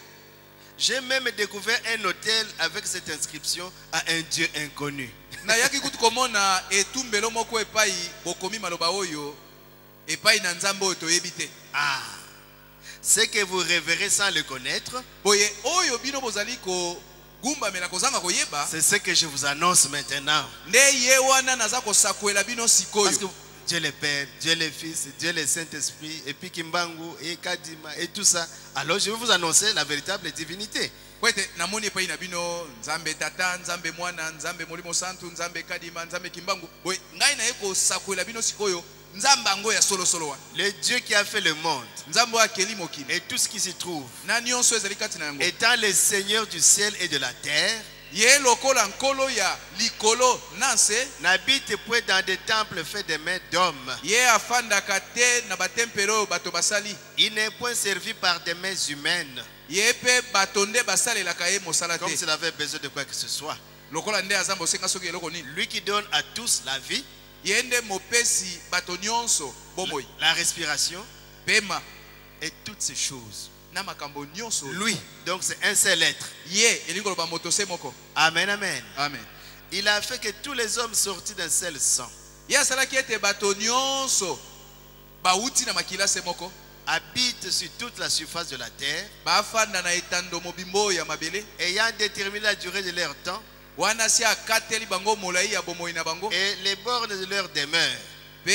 j'ai même découvert un hôtel avec cette inscription à un Dieu inconnu. Na yaki kutu komona etumbelo moko epai bokomi maloba oyo epai na nzambe oyo toyebi te. Ah, ce que vous révérez sans le connaître, Boye oyo bino bozali ko gumba mela kozanga koyeba. c'est ce que je vous annonce maintenant. Nde ye wana naza kosakwela bino Parce sikoyo. que Dieu le Père, Dieu le Fils, Dieu le Saint-Esprit, et puis Kimbangu, et Kadima, et tout ça. Alors je vais vous annoncer la véritable divinité. Kwete namoni epai na bino nzambe tata nzambe mwana nzambe molimo santu nzambe kadima nzambe kimbangu. Boye ngai na ye kosakwela bino sikoyo nzambe ango ya solo solo wana. Le Dieu qui a fait le monde Nzambe wa keli mokili. et tout ce qui s'y trouve, Na nyonso ezali kati na yango. étant le Seigneur du ciel et de la terre, Ye lokola nkolo ya likolo nanse. n'habite point dans des temples faits de mains d'hommes. Ye afandaka te na batempelo bato basali. Il n'est point servi par des mains humaines, Ye pe batonde basalelaka ye mosala comme te. s'il avait besoin de quoi que ce soit. Lokola nde azamba osenga soki eloko nini. Lui qui donne à tous la vie, Ye nde mopesi bato nyonso bomoi. la respiration Pema et toutes ces choses. na makambo nyonso. Lui, donc c'est un seul être. Ye elingi koloba moto se moko. Amen, amen. Amen. Il a fait que tous les hommes sortis d'un seul sang Ye asalaki ete bato nyonso bauti na makila se moko habitent sur toute la surface de la terre, bafanda na etando mobimbo ya mabele. ayant déterminé la durée de leur temps Wana si akateli bango molai ya bomoi na bango. et les bornes de leur demeure. Pe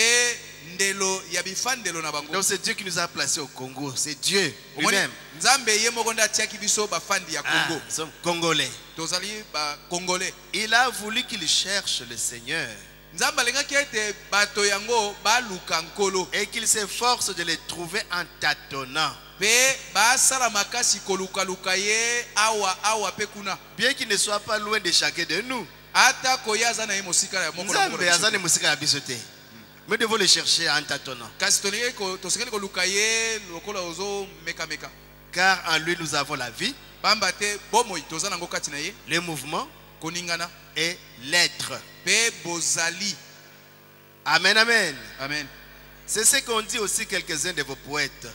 ndelo ya bifandelo na bango. Donc c'est Dieu qui nous a placés au Congo. C'est Dieu Omoni, lui-même. Nzambe ye moko nde atiaki biso bafandi ya Ah, Congo. nous sommes Congolais. Tozali ba Congolais. Il a voulu qu'il cherche le Seigneur Nzambe alingaki ete bato yango baluka nkolo et qu'il s'efforce de les trouver en tâtonnant. pe basala makasi kolukaluka ye awa awa pe kuna. Bien qu'il ne soit pas loin de chacun de nous. ata koyaza na ye mosika ya moko na Nzambe azane musika ya biso te. Nous devons le chercher en tâtonnant. kasi tolingi tosengeli koluka ye lokola ozo meka Car en lui nous avons la vie, pamba te bomoi toza nango kati na ye le mouvement koningana et l'être. pe bozali. Amen, amen. Amen. C'est ce qu'ont dit aussi quelques-uns de vos poètes.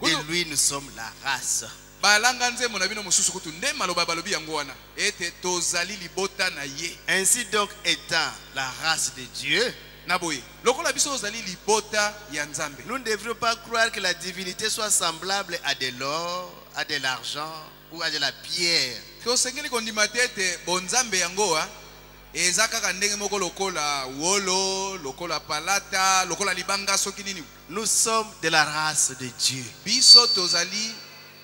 De lui nous sommes la race. balanga nzembo na bino mosusu kutu nde maloba balobi yango wana ete tozali libota na ye. Ainsi donc étant la race de Dieu, na boye lokola biso ozali libota ya nzambe, nous ne devrions pas croire que la divinité soit semblable à de l'or, à de l'argent ou à de la pierre. tosengeli kondima te ete bonzambe yango eza kaka ndenge moko lokola wolo, lokola palata, lokola libanga soki nini. Nous sommes de la race de Dieu. Biso tozali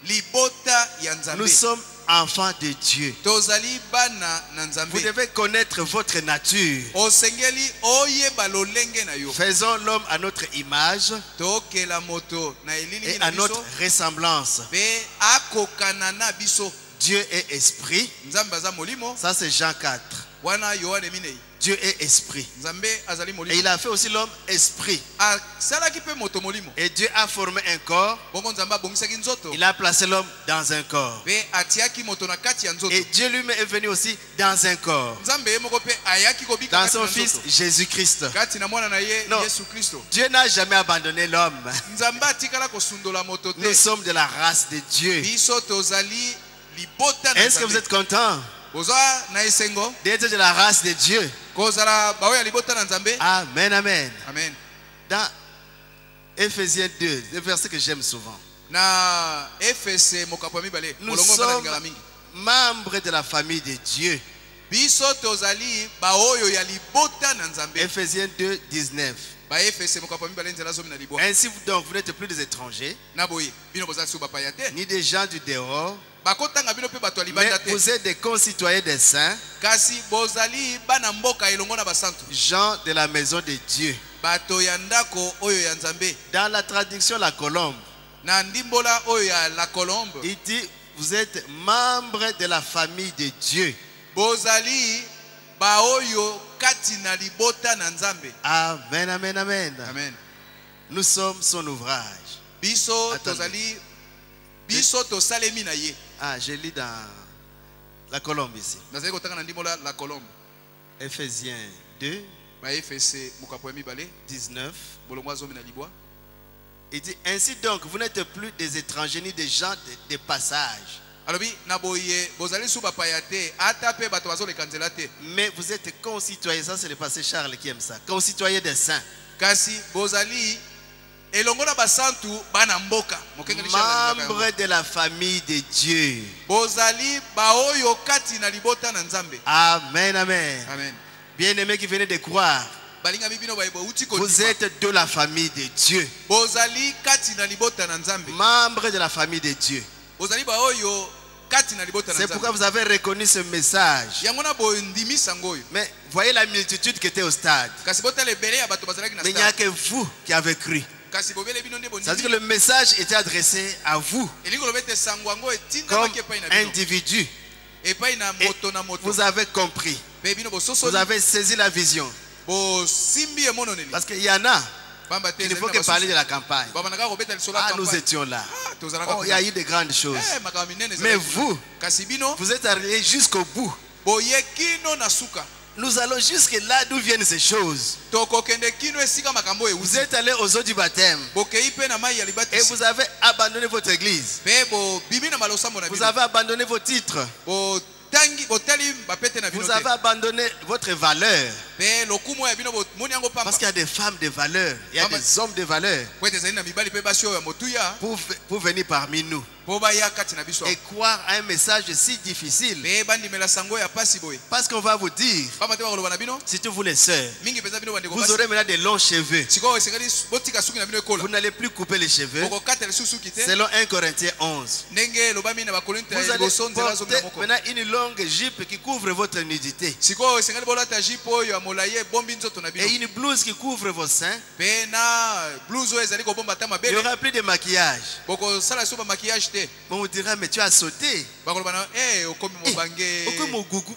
libota ya nzambe. Nous sommes enfants de Dieu. Tozali bana na nzambe. Vous devez connaître votre nature. Osengeli oyeba lolenge na yo. Faisons l'homme à notre image Tokela moto na elili et na à biso. notre ressemblance. Pe akokana na biso. Dieu est esprit. Nzambe aza molimo. Ça c'est Jean 4. Wana Yohane minei. Dieu est esprit. Nzambe azali molimo. Et il a fait aussi l'homme esprit. Asalaki pe moto molimo. Et Dieu a formé un corps. Bongo nzambe abongisaki nzoto. Il a placé l'homme dans un corps. Pe atiaki moto na kati ya nzoto. Et Dieu lui-même est venu aussi dans un corps. Nzambe ye moko pe ayaki kobika Dans kati son na fils nzoto. Jésus-Christ. Kati na mwana na ye Non. Yesu Kristo. Dieu n'a jamais abandonné l'homme. Nzambe atikala kosundola moto te. Nous sommes de la race de Dieu. Biso tozali libota na Est-ce que vous nzambe. êtes content Boza na esengo d'être de la race de Dieu? kozala baoya libota na nzambe. Amen, amen. Amen. Dans Éphésiens 2, le verset que j'aime souvent. Na Efese mokapo mibale Nous molongo ngala sommes ngala mingi. membres de la famille de Dieu. Biso tozali baoyo ya libota na nzambe. Éphésiens 2, 19. Ba Efese mokapo mibale nzela zomi na libwa. Ainsi donc vous n'êtes plus des étrangers, Na boye bino bozali su bapaya te. ni des gens du dehors, Bakotanga bino pe bato ya mais libanda te. vous êtes des concitoyens des saints, Kasi bozali bana mboka elongo na basantu. gens de la maison de Dieu. Bato ya ndako oyo ya nzambe. Dans la traduction La Colombe, Na ndimbola oyo ya la Colombe. il dit vous êtes membres de la famille de Dieu. Bozali baoyo kati na libota na nzambe. Amen, amen, amen. Amen. Nous sommes son ouvrage. Biso Attendez. tozali biso tosalemi na ye. Ah, je lis dans La Colombe ici. Nazali kotanga na ndimbola la Colombe. Éphésiens 2, Ba Efese mokapo ya mibale 19. bolongo azomi na libwa. Il dit ainsi donc vous n'êtes plus des étrangers ni des gens de passage, Alobi na boye bozali su bapaya te ata pe bato bazoleka nzela te. mais vous êtes concitoyens. Ça c'est le passé Charles qui aime ça. Concitoyens des saints. Kasi bozali elongo na basantu bana mboka. Mokengeli Charles alingaka yango. Membres de la famille de Dieu. Bozali baoyo kati na libota na nzambe. Amen, amen. Amen. Bien-aimés qui venez de croire, Balinga bibino ba uti vous kondima. êtes de la famille de Dieu. Bozali kati na libota na nzambe. Membres de la famille de Dieu. Bozali baoyo kati na libota na C'est pourquoi nzambe. vous avez reconnu ce message. Yango na boyo ndimisa ngoyo. Mais voyez la multitude qui était au stade. Kasi botale bele ya bato bazalaki na Mais il n'y a stade. que vous qui avez cru. Kasi bobele bino nde C'est-à-dire que bondimi. le message était adressé à vous Elingo lobete sangwango etinda comme baki epai na bino. individu. Epai na Et moto na moto. vous avez compris. Pe bino Vous bososo avez saisi la vision. bo simbi emononeli. Parce qu'il y en a Bamba te qui ne font que parler de la campagne. Baba naka robeta lisolo Ah, campagne. nous étions là. Ah, tozalaka Oh, il y a eu de grandes choses. makambo minene Mais ezalaki. vous, Kasi bino vous êtes arrivés jusqu'au bout. boye kino na suka. Nous allons jusque là d'où viennent ces choses. Tokokende kino esika makambo Vous euzi. êtes allés aux eaux du baptême Bokei pe na mai ya et libatisi. vous avez abandonné votre église. Pe bo bimi na malosambo na Vous bino. avez abandonné vos titres. Tangi botali bapete na bino Vous te. avez abandonné votre valeur. Pe lokumo ya bino moni yango pamba. Parce qu'il y a des femmes de valeur. Il y a des hommes de valeur Po ete ezali na mibali pe basi oyo ya motuya pour venir parmi nous. po baya kati na biso. Et croire à un message si difficile. Pe bandimela sango ya pasi boye. Parce qu'on va vous dire, Pamba te bakoloba na bino surtout vous les sœurs, mingi penza bino bandeko vous basi. aurez maintenant des longs cheveux. Sikoyo esengeli botika suki na bino ekola. Vous n'allez plus couper les cheveux. Bokokatela suki te. Selon 1 Corinthiens 11. Ndenge elobami na bakorinto Vous ya allez liboso nzela zomi na porter moko. maintenant une longue jupe qui couvre votre nudité. Sikoyo esengeli bolata jipo oyo ya molaye bombi nzoto na Et bino. une blouse qui couvre vos seins. Pe na blouse oyo ezali kobomba ta Il n'y mabele. aura plus de maquillage. Boko sala so ba maquillage te. On vous dira, mais tu as sauté. Bakoloba na okomi mobange. Pourquoi mon gougou,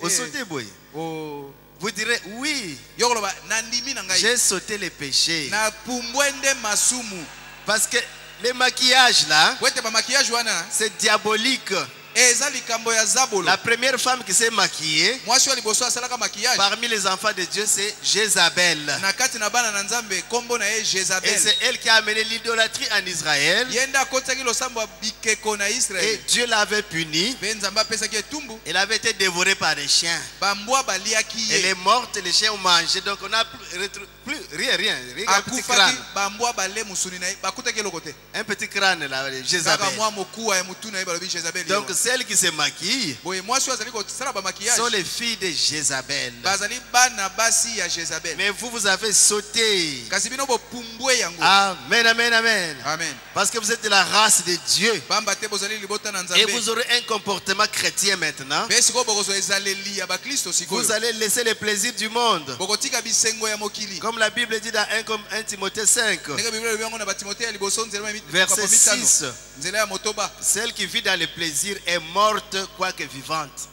au sauté, boy. O Vous direz, oui, yokoloba nandimi na ngai. j'ai sauté les péchés. Na pumbwende masumu. Parce que les maquillages là, Wete ba maquillage wana c'est diabolique. eza likambo ya zabolo. La première femme qui s'est maquillée Mwasi wa liboso asalaka maquillage. parmi les enfants de Dieu, c'est Jézabel. Na kati na bana na Nzambe kombo na ye Et Jezabel. c'est elle qui a amené l'idolâtrie en Israël. Yenda akotaki losambo ya bikeko na Et Israel. Dieu l'avait punie. Pe Nzambe apesaki etumbu. Elle avait été dévorée par des chiens. Bambwa baliaki Elle ye. est morte, les chiens ont mangé. Donc on n'a plus rien. Un petit Akufaki crâne. bambwa bale musuni na ye. Bakutaki eloko te. Un petit crâne là, Kaka Jézabel. mwa mokuwa ya mutu na ye balobi Jezabel. Donc celles qui se maquillent Boye mwasi azali kosala ba sont maquillage. les filles de Jézabel. Bazali bana basi ya Jezabel. Mais vous avez sauté. Kasi bino bopumbwe yango. Amen, amen, amen. Amen. Parce que vous êtes de la race de Dieu. Bamba te bozali libota na Et Nzambe. vous aurez un comportement chrétien maintenant. Pe siko bokozo ezaleli ya bakristo sikoyo. Vous allez laisser les plaisirs du monde. Bokotika bisengo ya mokili. Comme la Bible dit dans 1 Timothée 5, Ndenge Biblia elobi yango na Batimote ya liboso nzela verset 6. Nzela ya motoba. Celle qui vit dans les plaisirs est morte, quoique vivante.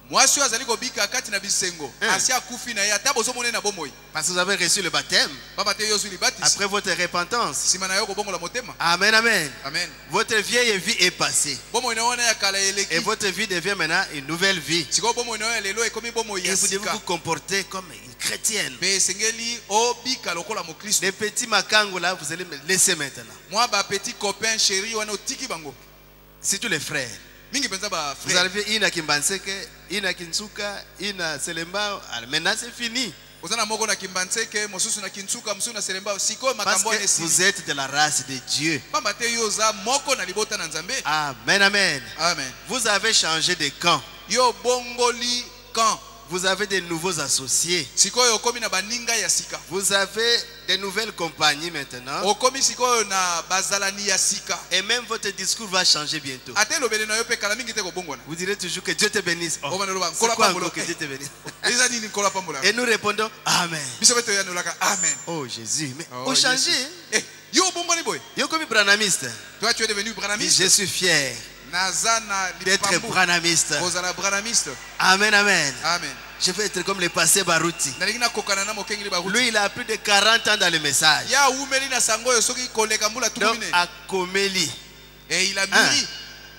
Mwasi oyo azali kobika kati na bisengo. Asi akufi na ye ata bozomona na bomoi. Parce que vous avez reçu le baptême Baba te yo ozwi libatisi. après votre repentance. Sima na yo kobongola motema. Amen, amen. Amen. Votre vieille vie est passée. Bomoi na wana ya kala Et eleki. votre vie devient maintenant une nouvelle vie. Siko bomoi na yo ya lelo ekomi bomoi Et ya vous devez sika. vous comporter comme une chrétienne. Pe esengeli obika lokola mokristo. Les petits makango là, vous allez me laisser maintenant. Mwa ba petit copain chéri wana otiki bango. Surtout les frères. Mingi penza ba Vous frère. avez une à Kimbanseke, une à Kinsuka, une à Selemba. Maintenant c'est fini. Ozana moko na Kimbanseke, mosusu na Kinsuka, mosusu na Selemba. Siko Parce makambo ene que si. vous êtes de la race de Dieu. Bamba te yo za moko na libota na Nzambe. Amen, amen. Amen. Vous avez changé de camp. Yo bongoli kan. Vous avez de nouveaux associés. Sikoyo okomi na baninga ya sika. Vous avez de nouvelles compagnies maintenant. Okomi sikoyo na bazalani ya sika. Et même votre discours va changer bientôt. Ate lobele na yo pe kala mingi te kobongwana. Vous direz toujours que Dieu te bénisse. Oh, Omana loba c'est kola quoi pambolo encore que Dieu te bénisse? Eza nini kola pambola. Et nous répondons Amen. Biso beto ya nolaka amen. Oh Jésus, mais Oh, vous changez. Eh, yo bongoni boy. Yo comme branamiste. Toi tu es devenu branamiste. Je suis fier Nazana d'être lipambu. branamiste. Ozala branamiste. Amen, amen. Amen. Je veux être comme le passé Barouti. Nalingi na kokana na mokengeli ba Lui, il a plus de 40 ans dans le message. ya umeli na sango yo soki koleka mbula Donc, tukumine. à Komeli. Et il a mûri.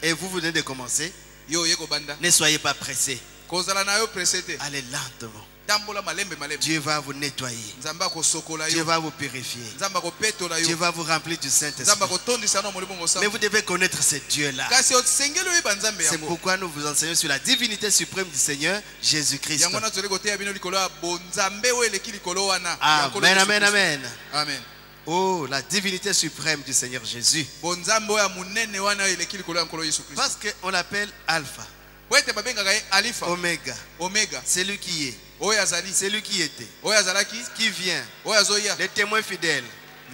Et vous venez de commencer. Yo yeko banda. Ne soyez pas pressés. Kozala na yo presete. Allez lentement. Tambola malembe malembe. Dieu va vous nettoyer. Nzamba ko sokola Dieu yo. va vous purifier. Nzamba ko petola Dieu yo. va vous remplir du Nzamba Saint-Esprit. ko tondisa na molimo Mais ngosamba. vous devez connaître ce Dieu-là. Kasi osengeli oyeba Nzambe C'est yango. pourquoi nous vous enseignons sur la divinité suprême du Seigneur Jésus-Christ. Yango na tole koteya bino likolo ya bonzambe oyo eleki likolo wana. Ya nkolo Amen, Yesu amen, Kristo. amen. Amen. Oh, la divinité suprême du Seigneur Jésus. Bonzambe oyo ya munene wana oyo eleki likolo ya nkolo Yesu Kristo. Parce qu'on l'appelle Alpha, Po ete babengaka ye Alifa, Oméga. Omega, C'est lui qui est, oyo azali, c'est lui qui était, oyo azalaki, qui vient, oyo azoya. les témoins fidèles,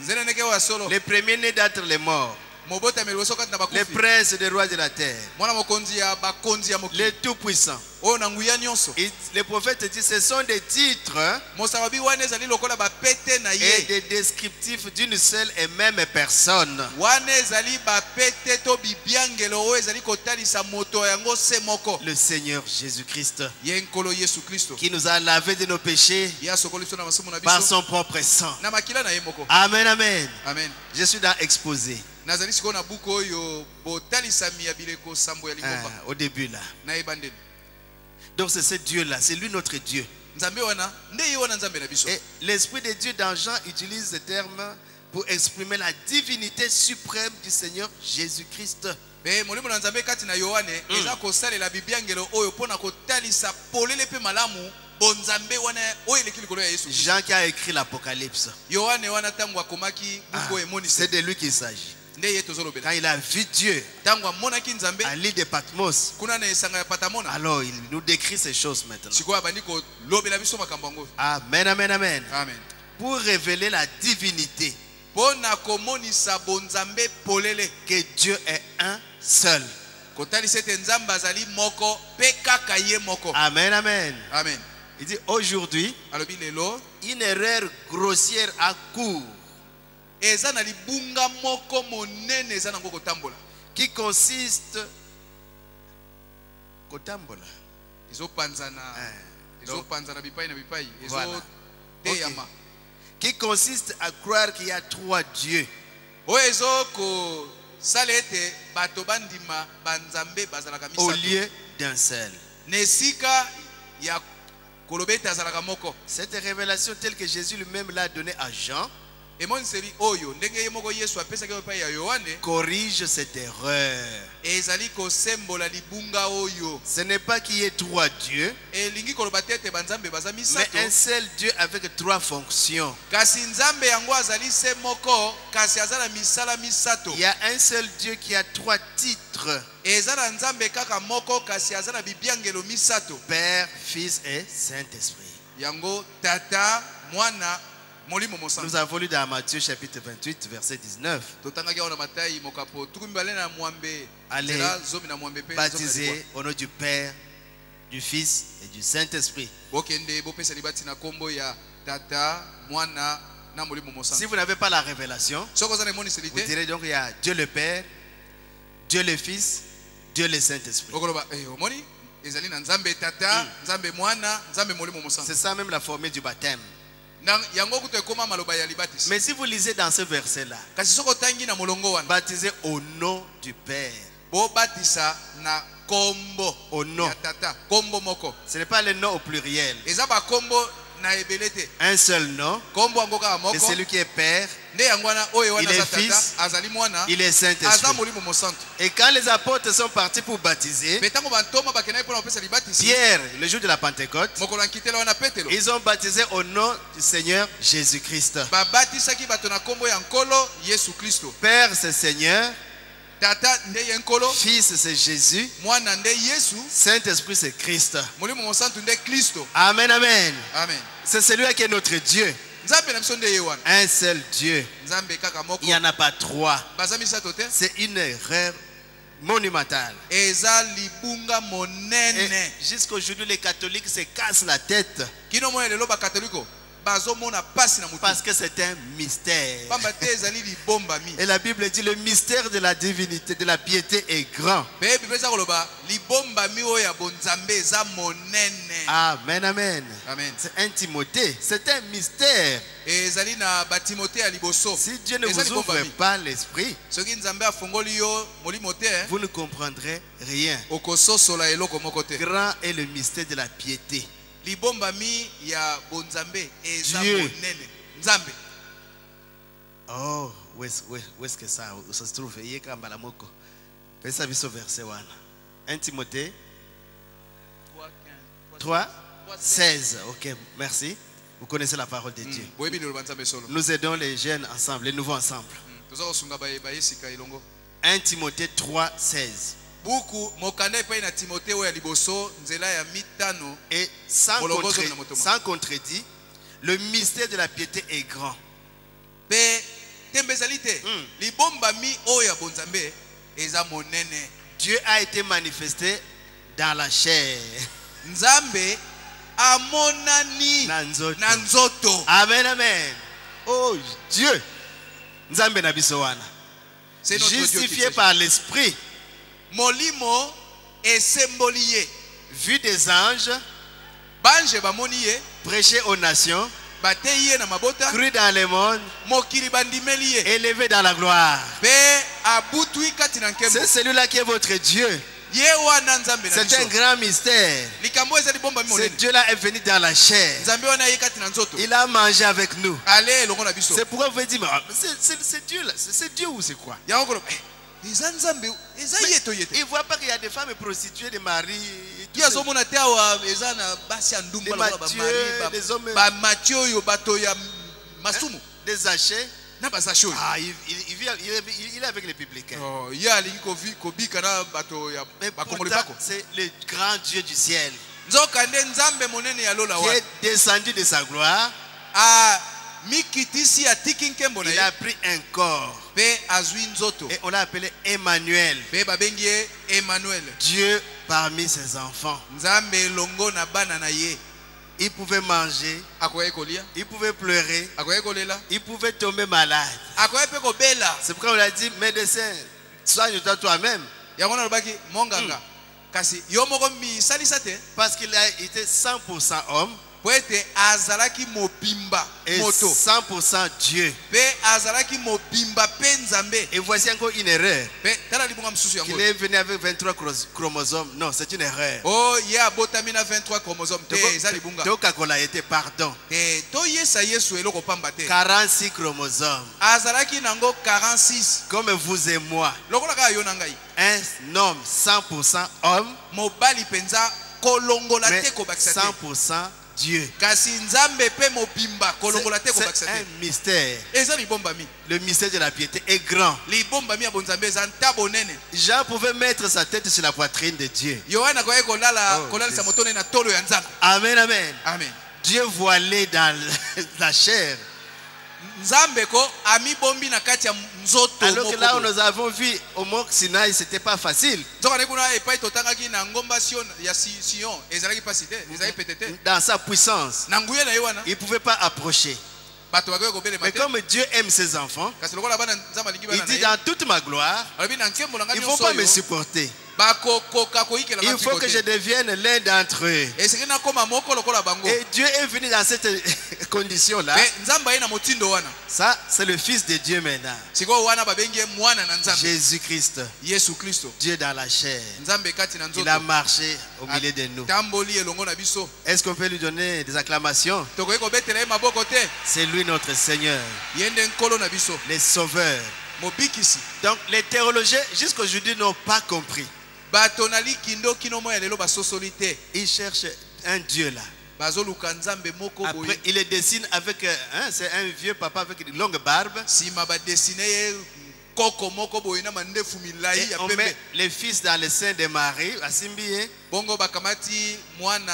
Nzela ndenge oyo asolo. les premiers-nés d'entre les morts, Mobota meliboso kati na les bakufi. princes des rois de la terre, Mwana mokonzi ya bakonzi ya mokili. les tout-puissants. Oyo na nguya nyonso. Et les prophètes disent ce sont des titres Mosababi wana ezali lokola bapete na et ye. des descriptifs d'une seule et même personne. Wana ezali bapete to bibiangelo oyo ezali kotalisa moto yango se moko. Le Seigneur Jésus-Christ Ye nkolo Yesu Kristo. qui nous a lavé de nos péchés Ye asokoli biso na masumu na par biso. son propre sang. Na makila na ye moko. Amen, amen. Amen. Je suis dans Exposé, Nazali sikoyo na buku oyo botalisami ya bileko sambo ya lingomba. au début là. Na ebandeli. Donc c'est ce Dieu-là, c'est lui notre Dieu. Nzambe wana nde ye wana Nzambe na biso. Et l'Esprit de Dieu dans Jean utilise ce terme pour exprimer la divinité suprême du Seigneur Jésus-Christ. Pe molimo na Nzambe kati na Yohane eza kosalela bibiangelo oyo pona kotalisa polele pe malamu bonzambe wana oyo eleki likolo ya Yesu. Jean qui a écrit l'Apocalypse. Yohane wana tango akomaki buku emonisi. C'est de lui qu'il s'agit. Nde ye tozolobela. Quand il a vu Dieu Tango amonaki Nzambe à l'île de Patmos, kuna na esanga ya Patamona. alors il nous décrit ces choses maintenant. Sikoyo abandi kolobela biso makambo yango. Amen, amen, amen. Amen. Pour révéler la divinité, Pona komonisa bonzambe polele que Dieu est un seul. kotalisa ete Nzambe azali moko pe kaka ye moko. Amen, amen. Amen. Il dit aujourd'hui, alobi lelo une erreur grossière à court eza na libunga moko monene eza nango kotambola qui consiste kotambola. ezopanzana ezopanzana bipai na bipai Voilà. ezoteyama Ok. Qui consiste à croire qu'il y a trois dieux. oyo ezokosala ete bato bandima banzambe bazalaka Au misato lieu d'un seul. na esika ya koloba ete azalaka moko. Cette révélation telle que Jésus lui-même l'a donnée à Jean emoniseli oyo ndenge ye moko yesu apesaki epai ya yohane corrige cette erreur. ezali kosembola libunga oyo Ce n'est pas qu'il y ait trois dieux, elingi koloba te ete banzambe baza mais misato un seul Dieu avec trois fonctions. kasi nzambe yango azali se moko kasi aza na misala misato. Il y a un seul Dieu qui a trois titres: eza na nzambe kaka moko kasi aza na bibiangelo misato. Père, Fils et Saint-Esprit. yango tata mwana molimo Nous mosantu. avons lu dans Matthieu chapitre 28, verset 19. totangaki awa na matayi mokapo tukumi bale na mwambe Allez, nzela zomi na mwambe pe Baptisé au nom du Père, du Fils et du Saint-Esprit. bokende bopesa libati na kombo ya tata mwana na molimo Si mosantu. vous n'avez pas la révélation, soko oza na emoniseli vous te direz donc il y a Dieu le Père, Dieu le Fils, Dieu le Saint-Esprit. okoloba omoni ezali na nzambe tata nzambe mwana nzambe molimo mosantu. C'est ça même la formule du baptême. yango kutu ekoma maloba ya libatisi. Mais si vous lisez dans ce verset-là, kasi soko otangi na molongo wana baptisé au nom du Père, bobatisa na kombo au nom, ya tata kombo moko ce n'est pas le nom au pluriel. eza bakombo na ebele te Un seul nom, kombo yango kaka c'est moko celui qui est Père, nde yango wana oyo wana Il est aza tata fils, azali mwana il est aza Saint-Esprit. molimo mosantu. Et quand les apôtres sont partis pour baptiser, mpe ntango bantoma bakendaki mpona kopesa libatisi Pierre, le jour de la Pentecôte, mokolo ya nkitela wana petelo ils ont baptisé au nom du Seigneur Jésus-Christ. babatisaki bato na kombo ya nkolo yesu kristo. Père, c'est Seigneur. tata nde ye nkolo, Fils, c'est Jésus. mwana nde yesu, Saint-Esprit, c'est Christ. molimo mosantu nde kristo. Amen, amen. amen. C'est celui qui est notre Dieu. nzambe na biso nde ye wana, Un seul Dieu. nzambe kaka moko, Il n'y en a pas trois. baza misato te. C'est une erreur monumentale. eza libunga Et monene. jusqu'aujourd'hui, les catholiques se cassent la tête kino moya lelo bakatoliko bazomona pasi na mutu parce que c'est un mystère. pamba te ezali libombami. Et la Bible dit le mystère de la divinité, de la piété est grand. mpe bible eza koloba libombami oyo ya bonzambe eza monene. Amen, amen. amen. C'est un Timothée, c'est un mystère. ezali na batimote ya liboso. Si Dieu ne Eza vous ouvre libombami. pas l'esprit, soki nzambe afongoli yo molimo te vous ne comprendrez rien. okososola eloko moko te. Grand est le mystère de la piété. libombami ya bonzambe eza Dieu. monene. nzambe Oh, où est-ce que ça se trouve? Il y a quand même Fais biso verset 1. 1 Timothée 3, 16. Ok, merci. Vous connaissez la parole de Dieu. boyebi liloba nzambe solo. Nous aidons les jeunes ensemble, les nouveaux ensemble. toza kosunga bayesika elongo. 1 Timothée 3, 16. buku mokanda epai na timote oyo ya liboso nzela ya mitano. Et sans, Molongo zomi na motema. sans contredit, le mystère de la piété est grand. mpe tembe ezali te. libombami oyo ya bonzambe eza monene. Dieu a été manifesté dans la chair. nzambe amonani Na nzoto. na nzoto. Amen, amen. Oh Dieu, Nzambe na biso wana. C'est notre Dieu qui Justifié s'agit. par l'esprit, molimo esemboli ye. vu des anges, bange bamoni ye, prêché aux nations, batei ye na mabota, cru dans le monde, mokili bandimeli ye, élevé dans la gloire. mpe abutui kati na nkembo. C'est celui-là qui est votre Dieu. ye wana nzambe na C'est un biso. grand mystère. likambo eza libombami Ce monene. Dieu-là est venu dans la chair. nzambe wana ye kati na nzoto. Il a mangé avec nous. ale elongo na biso. C'est pourquoi vous dites, mais c'est Dieu là. C'est Dieu ou c'est quoi? yango koloba eza nzambe eza ye to ye te. Il ne voit pas qu'il y a des femmes prostituées, des maris. et tout ye ça. azomona te awa eza na basi ya ndumba Des lokola Mathieu, bamari des hommes- bamati oyo bato ya masumu Des achets. na basashi oyo. Ah, il est avec les publicains. Oh, ye alingi kobika na bato ya Mais bakongoli pourtant, bako. c'est le grand Dieu du ciel nzoka nde nzambe monene ya lola qui wana est descendu de sa gloire. amikitisi atiki nkembo na Il ye a pris un corps mpe azwi nzoto et on l'a appelé Emmanuel, mpe babengi ye Emmanuel, Dieu parmi ses enfants. nzambe elongo na bana na ye. il pouvait manger, akoye kolia, il pouvait pleurer, akoye kolela, il pouvait tomber malade. akoye pe kobela. C'est pourquoi on a dit, médecin, soigne-toi toi-même. Yango na lobaki monganga. Kasi yo moko mi salisa te. Parce qu'il a été 100% homme Po ete azalaki mobimba et moto. 100% Dieu. Pe azalaki mobimba pe nzambe. Et voici encore une erreur. Pe tala libunga msusu yango. Qu'il est venu avec 23 chromosomes. Non, c'est une erreur. Oh, ya botamina 23 chromosomes. Te eza libunga. Tokakola a été pardon. Te to yesa Yesu eloko pamba te. 46 chromosomes. Azalaki nango 46. Comme vous et moi. Lokola ka yo na ngai. Un homme 100% homme. Mobali penza kolongola Mais te ko bakisa te. 100% Dieu. Kasi nzambe pe mobimba kolongola te ko bakisa C'est te. un mystère. Eza libomba mi. Le mystère de la piété est grand. Libomba mi ya bonzambe eza ntabo nene. Jean pouvait mettre sa tête sur la poitrine de Dieu. Yohana koye kolala Oh, kolalisa Jésus. motone na tolo ya nzambe. Amen, amen. Amen. Dieu voilé dans la chair. Nzambe ko ami bombi na kati ya nzoto Alors que là où moko. nous avons vu au Mont Sinaï, c'était pas facile. Nzoka ne kuna epai totangaki na ngomba Sion ya Sion ezalaki pasi te, ezalaki pete te. Dans sa puissance, Na nguye na ye wana il ne pouvait pas approcher. bato bakoki kobelema Mais te. comme Dieu aime ses enfants, Kasi lokola bana nzambe alingi il bana na dit ye. dans toute ma gloire, Alobi na nkembo na ngai ils ne vont nyonso pas me oyo, supporter. bakokoka koyikela Il faut que je devienne l'un d'entre eux. esengeli nakoma moko lokola bango. Et Dieu est venu dans cette condition-là. Pe nzambe aye na motindo wana. Ça, c'est le Fils de Dieu maintenant. Sikoyo wana babengi ye mwana na nzambe. Jésus-Christ, Yesu Kristo. Dieu dans la chair. Nzambe kati na Il nzoto. a marché au milieu de nous. Tamboli elongo na biso. Est-ce qu'on peut lui donner des acclamations? Tokoki kobetela ye maboko te. C'est lui notre Seigneur, Yende nkolo na biso. le Sauveur. Mobikisi. Donc les théologiens jusqu'aujourd'hui n'ont pas compris. Bato na likindo kino moya lelo basosoli te. Ils cherchent un Dieu là. Bazoluka nzambe moko boye. Après, il le dessine avec, c'est un vieux papa avec une longue barbe. Sima badesine ye koko moko boye na mandefu milai Et ya on pembe. met les fils dans le sein de Marie, à Simbié. Bongo bakamati mwana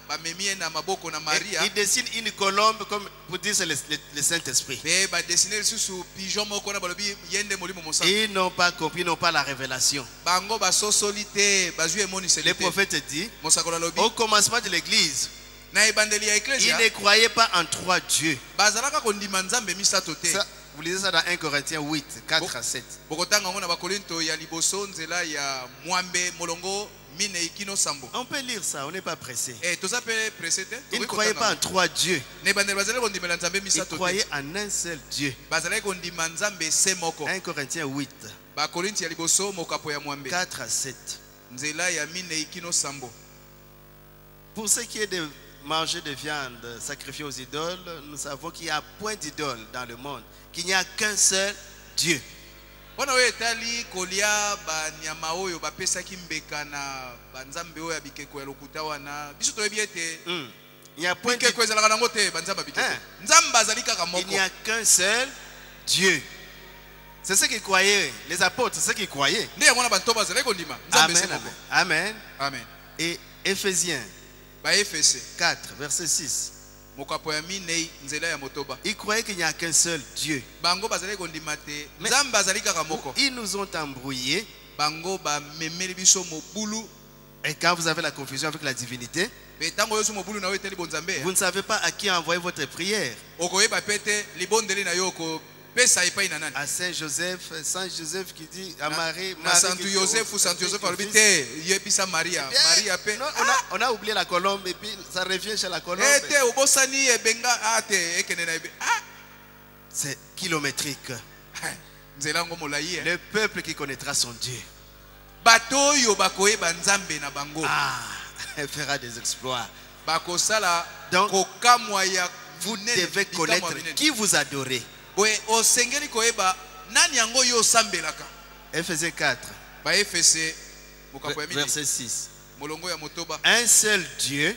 bamemie na maboko na Maria. Il dessine une colombe comme pour dire c'est le Saint-Esprit. Pe badesine lisusu pigeon moko na balobi yende molimo mosantu. Ils n'ont pas compris, ils n'ont pas la révélation. Bango basosoli te bazwi emoniseli Le te. prophète dit, Mosakolo alobi au commencement de l'église, na ebandeli ya ils eklesia ne croyaient pas en trois dieux. bazalaka kondima nzambe misato te. Ça, vous lisez ça dans 1 Corinthiens 8, 4 à 7. Bokotanga ngo na bakorinto ya liboso nzela ya mwambe molongo mine ikino sambo. On peut lire ça, on n'est pas pressé. Toza pe pressé te. Ils ne croyaient pas en trois dieux. Ne bandeli bazalaki kondimela nzambe Ils misato te. croyaient en un seul Dieu. Bazalaki kondima nzambe se moko. 1 Corinthiens 8, Bakorinti ya liboso mokapo ya mwambe 4 à 7. nzela ya mine ikino sambo. Pour ce qui est de manger de viande sacrifiée aux idoles, nous savons qu'il n'y a point d'idole dans le monde, qu'il n'y a qu'un seul Dieu. Wana oyo etali kolia banyama oyo bapesaki mbeka na banzambe oyo ya bikeko ya lokuta wana biso toyebi ete Il n'y a point bikeko ezalaka nango te banzambe ya bikeko. Hein? Nzambe azali kaka Il moko. n'y a qu'un seul Dieu. C'est ce qu'ils croyaient, les apôtres, c'est ce qu'ils croyaient. Nde yango na banto bazalaki kondima nzambe Amen, se moko. amen. Amen. Et Éphésiens Baefese 4, verset 6. mokapo ya minei nzela ya motoba. Ils croyaient qu'il n'y a qu'un seul Dieu. Bango bazalaki kondima te Mais- nzambe azali kaka moko. Ils nous ont embrouillés. Bango bamemeli biso mobulu. Et quand vous avez la confusion avec la divinité, Pe tango yosu mobulu na oyo eteli bonzambe vous ne savez pas à qui envoyer votre prière. okoyeba pe te libondeli na yo okopesa epai na nani. À Saint Joseph qui dit à Marie, Na Marie santu qui dit Joseph au- santu Joseph au alobi fils. te yebisa Maria. Bien, Maria pe non, on a oublié la colombe et puis ça revient chez la colombe. te obosani ebenga ate ekende na ebe. C'est kilométrique. Nzela ngo molai. Le peuple qui connaîtra son Dieu. Bato oyo bakoyeba nzambe na bango. Elle fera des exploits. Bakosala Donc, kokamwa ya Vous munene, devez likamwa connaître minene. qui vous adorez. Boye osengeli koyeba nani yango yo osambelaka. Éphésiens 4, Baefese mokapo ya minei verset 6. molongo ya motoba. Un seul Dieu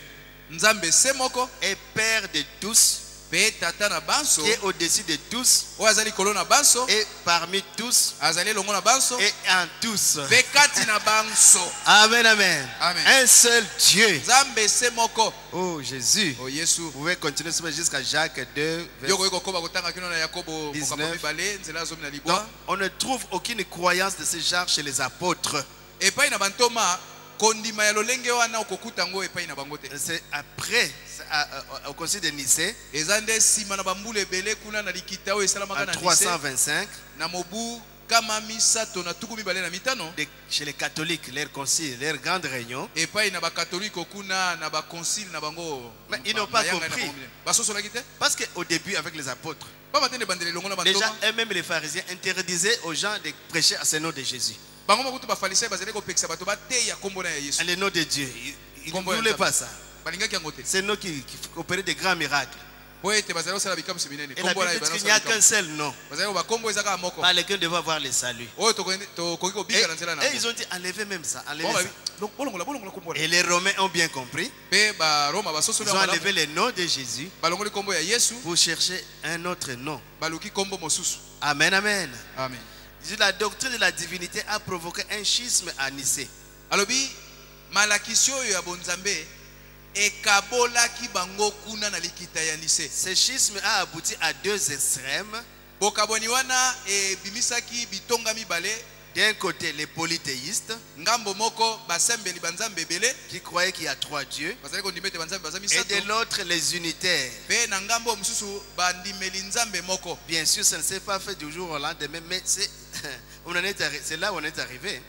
Nzambe se moko est Père de tous, pe tata na banso qui est au-dessus de tous, oyo azali kolo na banso et parmi tous, azali elongo na banso et en tous. pe kati na banso. Amen, amen. Amen. Un seul Dieu. Nzambe se moko. Oh Jésus. O Yesu Vous pouvez continuer jusqu'à Jacques 2, verset. yoko yoko koba kotanga kino na Yakobo 19. mokapo mibale nzela zomi na Donc, libwa. on ne trouve aucune croyance de ce genre chez les apôtres. Epai na bantoma kondima ya lolenge wana okokuta ngo epai na bango te. C'est après, au concile de Nicée, Ezande sima na bambule ebele kuna na likita oyo esalamaka en na Nice 325, na mobu kama misato na tuku mibale na mitano chez les catholiques, leur concile, leur grande réunion. epai na bakatolike kuna na baconcile na bango. Mais ils n'ont pas compris. basosolaki te Parce qu'au début, avec les apôtres, bamatende bandele longo na déjà bantoma eux-mêmes les pharisiens interdisaient aux gens de prêcher à ce nom de Jésus, bango makutu bafalisai bazali kopekisa bato bateya kombo na ya Yesu à le nom de Dieu. Ils ne Kombo ya voulaient Nzambe. pas ça. balingaki yango te C'est nous qui opéraient des grands miracles. po ete bazali kosala bikamwisi minene Et la kombo na Bible ye dit qu'il n'y a qu'un seul nom bazali ko bakombo ezaka moko par lequel nous devons avoir le salut. oyo tokoki kobika na nzela na Et ils ont dit enlevez même ça, enlevez ça. bolongola kombo na Et les Romains ont bien compris. pe baroma Ils basosoli ont yango enlevé le nom de Jésus balongoli kombo ya Yesu pour chercher un autre nom. baluki kombo mosusu. Amen, amen. Amen. La doctrine de la divinité a provoqué un schisme à Nicée. alobi malakisi oyo ya bonzambe ekabolaki bango kuna na likita ya Nice. Ce schisme a abouti à deux extrêmes. bokaboni wana ebimisaki bitonga mibale. D'un côté, les polythéistes ngambo moko basembeli banzambe ebele qui croyaient qu'il y a trois dieux. bazali kondima ete banzambe baza Et misato de l'autre, les unitaires. pe na ngambo mosusu bandimeli nzambe moko. Bien sûr, ça ne s'est pas fait du jour au lendemain, mais c'est là où on est arrivé.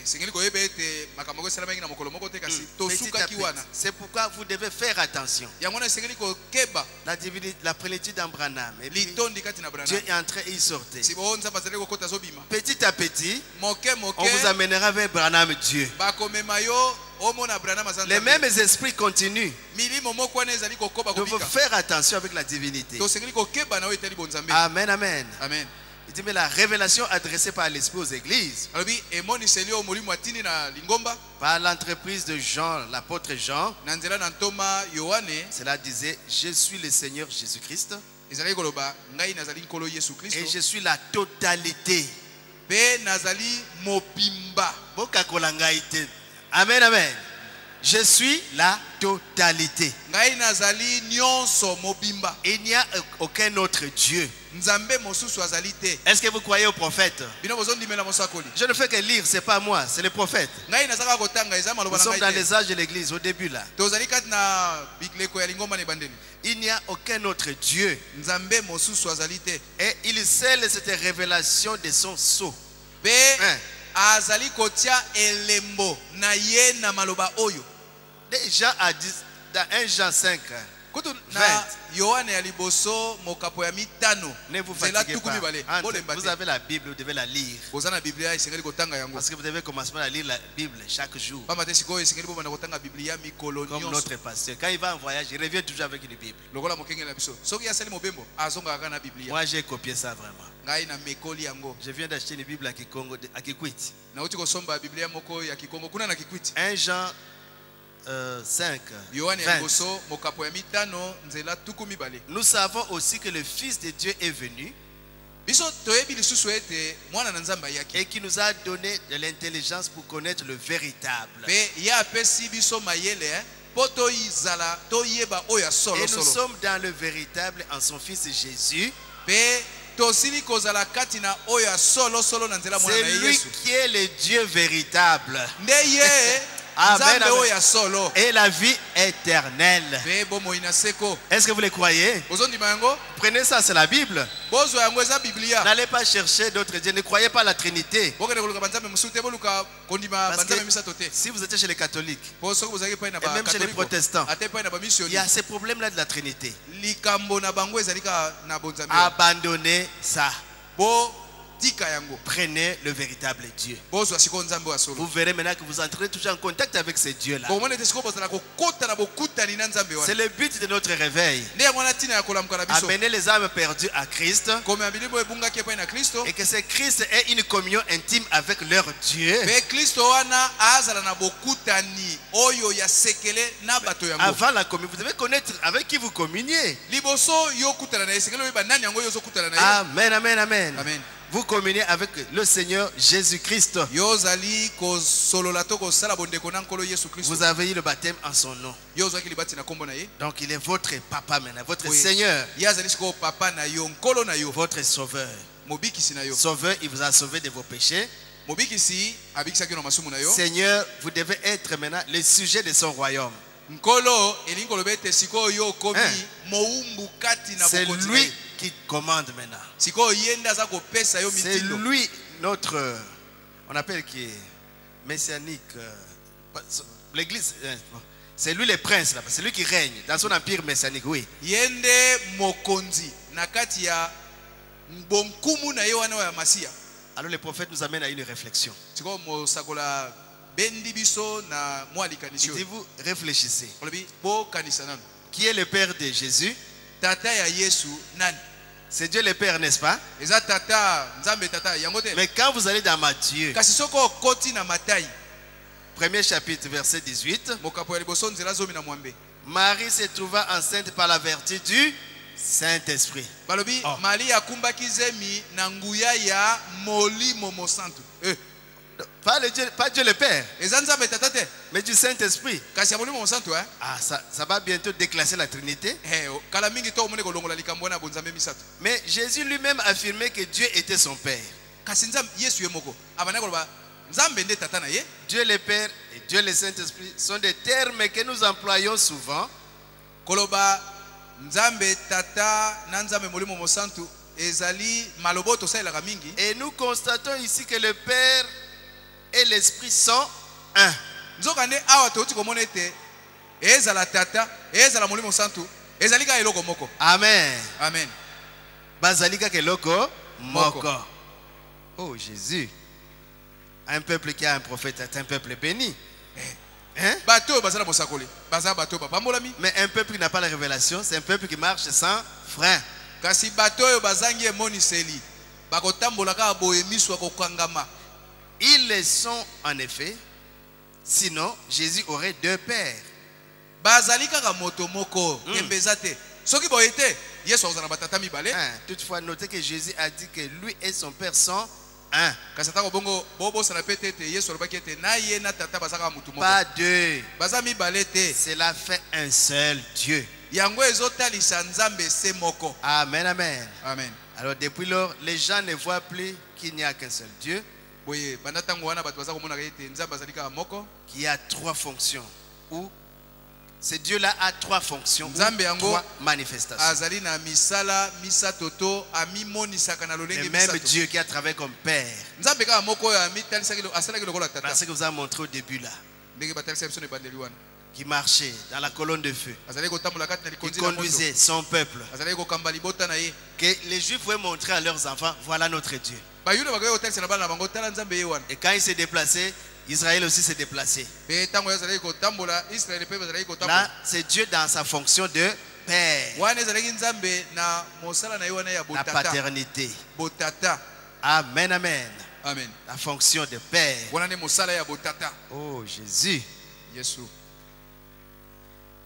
esengeli koyeba ete makambo yango esalamaki na mokolo moko te kasi tosukaki wana. C'est pourquoi vous devez faire attention. yango wana esengeli kokeba La divinité, la plénitude d'Abraham. Et puis, litondi kati na Dieu Branham. est entré et il sortait. si bo nzambe azali kokota azobima Petit à petit, moke on moke vous amènera vers Branham Dieu. bakomema yo omona Branham aza Les nzambe. mêmes esprits continuent. milimo moko wana ezali kokoba Nous devons kobika faire attention avec la divinité. tosengeli kokeba na oyo etali bonzambe. Amen, amen. Amen. Il dit, mais la révélation adressée par l'Esprit aux églises, alobi emoniseli oyo molimo atindi na lingomba par l'entreprise de Jean, l'apôtre Jean, na nzela na ntoma yohane cela disait, je suis le Seigneur Jésus-Christ ezali koloba ngai nazali nkolo yesu et kristo je suis la totalité. mpe nazali mobimba. Bokakola ngai te. Amen, amen. Je suis la totalité. ngai nazali nyonso mobimba. Il n'y a aucun autre Dieu. nzambe mosusu azali te. Est-ce que vous croyez au prophète? bino bozondimela mosakoli. Je ne fais que lire, c'est pas moi, c'est le prophète. ngai nazaka kotanga eza Nous maloba na sommes dans ngai te. les âges de l'église, au début là. tozali kati na bileko ya lingomba na ebandeli. Il n'y a aucun autre Dieu. nzambe mosusu azali te. Et il scelle cette révélation de son sceau. mpe azali kotia elembo na ye na maloba oyo. Jean a dit dans 1 Jean 5, kutu 20. na yohane ya liboso mokapo ya mitano Ne vous nzela fatiguez tuku pas. mibale Entre- bolemba Vous te. avez la Bible, vous devez la lire. boza na biblia esengeli kotanga yango Parce que vous devez commencer à lire la Bible chaque jour. pamba te sikoyo esengeli bomanda kotanga biblia mikolo Comme nyonso notre pasteur. Quand il va en voyage, il revient toujours avec une Bible. lokola mokengeli na biso soki asali mobembo azongaka kaka na biblia. Moi, j'ai copié ça vraiment. ngai na mekoli yango Je viens d'acheter une Bible à Kikongo, à Kikwit. nauti kosomba biblia moko ya kikongo kuna na kikwiti. 1 Jean 5, yohane ya 20. liboso mokapo ya mitano nzela tuku mibale. Nous savons aussi que le Fils de Dieu est venu biso toyebi lisusu ete mwana na nzambe ayaki et qui nous a donné de l'intelligence pour connaître le véritable. mpe ye apesi biso mayele mpo toyizala toyeba oyo ya Et solo nous solo. sommes dans le véritable en son Fils Jésus. mpe tosili kozala kati na oyo ya solo solo na nzela mwana C'est na ye lui yesu. qui est le Dieu véritable nde ye Amen, nzambe amen. oyo ya solo et la vie éternelle. mpe bomoi na seko. Est-ce que vous le croyez? bozondima yango Prenez ça, c'est la Bible. bozwa yango eza biblia. N'allez pas chercher d'autres dieux. Ne croyez pas à la Trinité. bokende koluka banzambe mosusu te boluka kondima Parce banzambe que misato te. si vous étiez chez les catholiques, po soki bozalaki epai na et même chez les bakatoliko protestants, ate epai na il y bamisioni a ces problèmes-là de la Trinité. likambo na bango ezali kaka na bonzambe. Abandonnez ça. botika yango Prenez le véritable Dieu. bozwa sikoyo nzambe ya solo. Vous verrez maintenant que vous entrez toujours en contact avec ce Dieu-là. bomona ete sikoyo bozala kokota na bokutani na nzambe C'est wana. le but de notre réveil. nde yango wana ntina ya kolamuka na biso Amener les âmes perdues à Christ komema bilimo ebungaki epai na kristo et que ce Christ ait une communion intime avec leur Dieu. mpe kristo wana azala na bokutani oyo ya sekele na bato yango. Avant la communion, vous devez connaître avec qui vous communiez. liboso yokutana na ye sekele oyeba nani yango oyo ozokutana na ye. Amen, amen, amen. Amen. Vous communiez avec le Seigneur Jésus-Christ. yo ozali kosolola to kosala bondeko na nkolo yesu kristo. Vous avez eu le baptême en son nom. yo ozwaki libati na nkombo na ye. Donc il est votre papa maintenant, votre Oui. Seigneur, ye azali sikoyo papa na yo nkolo na yo votre sauveur. mobikisi na yo. Sauveur, il vous a sauvé de vos péchés. mobikisi abikisaki na masumu na yo. Seigneur, vous devez être maintenant le sujet de son royaume. Nkolo elingi koloba ete sikoyo yo okomi moumbu kati na C'est bokonzi na lui ye. qui commande maintenant. Sikoyo ye nde aza kopesa yo C'est mitindo. lui notre, on appelle qui est messianique, l'église, c'est lui le prince là, c'est lui qui règne dans son empire messianique, oui. Ye nde mokonzi na kati ya bonkumu na ye wana ya Masia. Alors le prophète nous amène à une réflexion. Sikoyo mosakola bendi biso na mwali Il kanisio. dit, vous réfléchissez. Kolobi bo kanisa nanu. Qui est le père de Jésus? Tata ya Yesu nani? C'est Dieu le Père, n'est-ce pas? Eza tata, nzambe tata yango te. Mais quand vous allez dans Matthieu, Kasi soko koti na Matai, premier chapitre, verset 18, mokapo ya liboso nzela zomi na mwambe. Marie se trouva enceinte par la vertu du Saint-Esprit. Balobi Oh. Maria akumbaki zemi na nguya ya molimo mosantu. Pas Dieu le Père, Eza nzambe tata te. mais du Saint-Esprit. Kasi ya molimo mosantu Ah, ça va bientôt déclasser la Trinité. Kala mingi to omone kolongola likambo na bonzambe misato. Mais Jésus lui-même affirmait que Dieu était son Père. Kasi nzambe Yesu ye moko. Abana koloba nzambe nde tata na ye. Dieu le Père et Dieu le Saint-Esprit sont des termes que nous employons souvent. Koloba nzambe tata na nzambe molimo mosantu ezali maloboto saelaka mingi. Et nous constatons ici que le Père et l'Esprit sont un. Nzoka nde awa toti komona ete ezala tata ezala molimo mosantu ezali ka eloko moko. Amen. Amen. Bazalika keloko moko. Moko. Oh Jésus. Un peuple qui a un prophète est un peuple béni. Hein? Bato bazala mosakoli. Baza bato bapambolami. Mais un peuple qui n'a pas la révélation, c'est un peuple qui marche sans frein. Kasi bato oyo bazangi emoniseli bakotambolaka boye miso akokangama. Ils le sont en effet. Sinon, Jésus aurait deux pères. Bazali kaka moto moko kembeza te. Soki boye te Yesu azana batata mibale. Hein? Toutefois, notez que Jésus a dit que lui et son père sont un. Kasi atako bongo bobo sana pete te Yesu alobaki ete na ye na tata bazaka mutu moko. Pas deux. Baza mibale te. Cela fait un seul Dieu. Yango ezotalisa nzambe se moko. Amen, amen. Amen. Alors depuis lors, les gens ne voient plus qu'il n'y a qu'un seul Dieu, Boye banda tango wana bato baza komona ete nzambe azali kaka moko. qui a trois fonctions. Ou ce Dieu-là a trois fonctions, ou Nzambe yango trois manifestations. azali na misala misatoto amimonisaka na Le lolenge même misato. Dieu qui a travaillé comme Père. Nzambe kaka moko oyo amitalisaki asalaki lokola tata. Parce que vous avez montré au début là, Ndenge batalisaki biso na ebandeli wana. qui marchait dans la colonne de feu, Azali kotambola kati na qui likonzi na moto. conduisait son peuple, Azali kokamba libota na ye. que les Juifs pouvaient montrer à leurs enfants, voilà notre Dieu. Bayuda bakoki kotalisa na bana na bango tala nzambe ye wana. Et quand il s'est déplacé, Israël aussi s'est déplacé. Pe tango azali kotambola Israeli pe bazali Là, kotambola. c'est Dieu dans sa fonction de Père, Wana ezalaki nzambe na mosala na ye wana ya la botata. paternité. Botata. Amen, amen. Amen. La fonction de Père. Wana ne mosala ya botata. Oh Jésus. Yesu.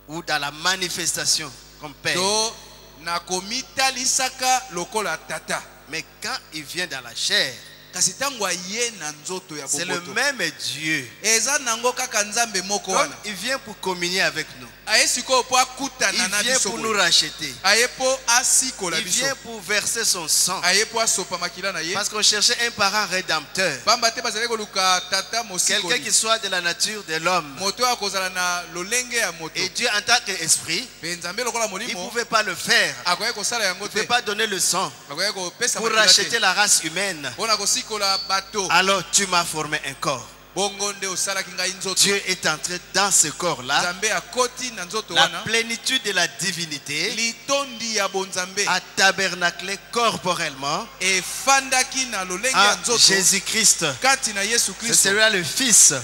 Ou dans la manifestation comme Père. To na komitalisaka lokola tata. Mais quand il vient dans la chair, Kasi tango ye na nzoto ya c'est le boboto. même Dieu. Eza nango kaka nzambe moko Comme wana. il vient pour communier avec nous. Aye sikoyo po akutana Il na vient biso. pour boye. nous racheter. Aye po asikola Il biso. vient pour verser son sang. Aye po asopa makila na ye. Parce qu'on cherchait un parent rédempteur. Pamba te bazali koluka tata Quelqu'un mosikoli. qui soit de la nature de l'homme. Moto akozala na lolenge ya moto. Et Dieu en tant qu'esprit, Pe nzambe lokola il ne molimo. pouvait pas le faire. Akoye kosala yango Il ne te. pouvait pas donner le sang Akoye kopesa pour makila racheter te. la race humaine. Pona kosikola bato. Alors tu m'as formé un corps. Bongo nde osalaki ngai nzoto. Dieu est entré dans ce corps-là. Nzambe akoti na nzoto La wana. plénitude de la divinité Litondi ya bonzambe. a tabernaclé corporellement Efandaki na lolenge ya en nzoto. Jésus-Christ. Kati na Yesu C'est Kristo. celui-là le Fils.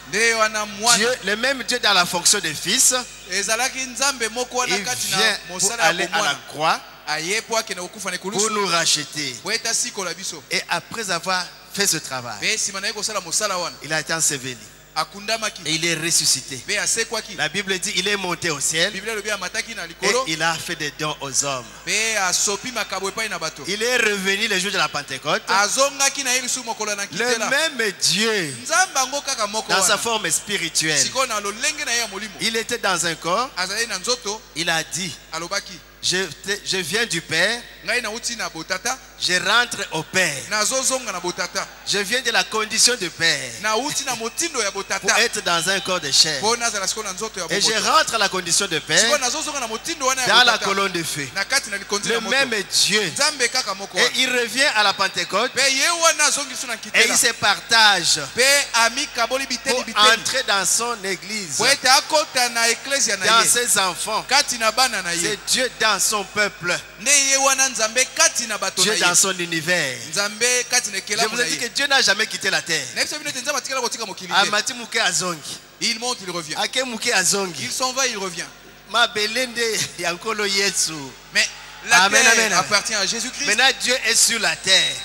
Nde wana mwana. Dieu, le même Dieu dans la fonction de Fils, Ezalaki nzambe moko wana il kati na vient pour mosala ya aller à la bomwana. croix Aye po akende kokufa na pour ekulusu. nous racheter. Po eta sikola biso. Et après avoir fait ce travail, Pe sima na ye kosala mosala wana. il a été enseveli Akundamaki. et il est ressuscité. Pe asekwaki. La Bible dit il est monté au ciel Biblia lobi amataki na et likolo. il a fait des dons aux hommes. Pe asopi makabo epai na bato. Il est revenu le jour de la Pentecôte. Azongaki na ye lisusu mokolo na Le kitela. même Dieu, Nzambe ango kaka moko dans sa wana. forme spirituelle, Siko na lolenge na ye ya molimo. il était dans un corps. Azali na nzoto. Il a dit alobaki je viens du Père, ngai nauti na botata je rentre au Père. nazozonga na botata Je viens de la condition de Père nauti na motindo ya pour botata être dans un corps de chair. po nazala siko na nzoto ya Et je boboto rentre à la condition de siko Père nazozonga na motindo wana ya dans la botata colonne de feu. na kati na likonzi Le na moto même Dieu. nzambe kaka moko Et wana il revient à la Pentecôte pe ye wana azongi so na et nkitela il se partage pe amikaboli biteni pour biteni entrer dans son église, po ete akota na eklesia na dans ye ses enfants. kati na bana na ye C'est Dieu dans son peuple, nde ye wana nzambe kati na bato na Dieu dans ye son univers. nzambe kati na Je ekelamu vous na ai dit que ye Dieu n'a jamais quitté la terre. nayebisa bino ete nzambe atikala kotika mokili te Amati muke azongi. il monte il revient Ake muke azongi. il s'en va il revient Mabelende yankolo Yesu. mais la Amen, terre amen. appartient à Jésus-Christ Maintenant Dieu est sur la terre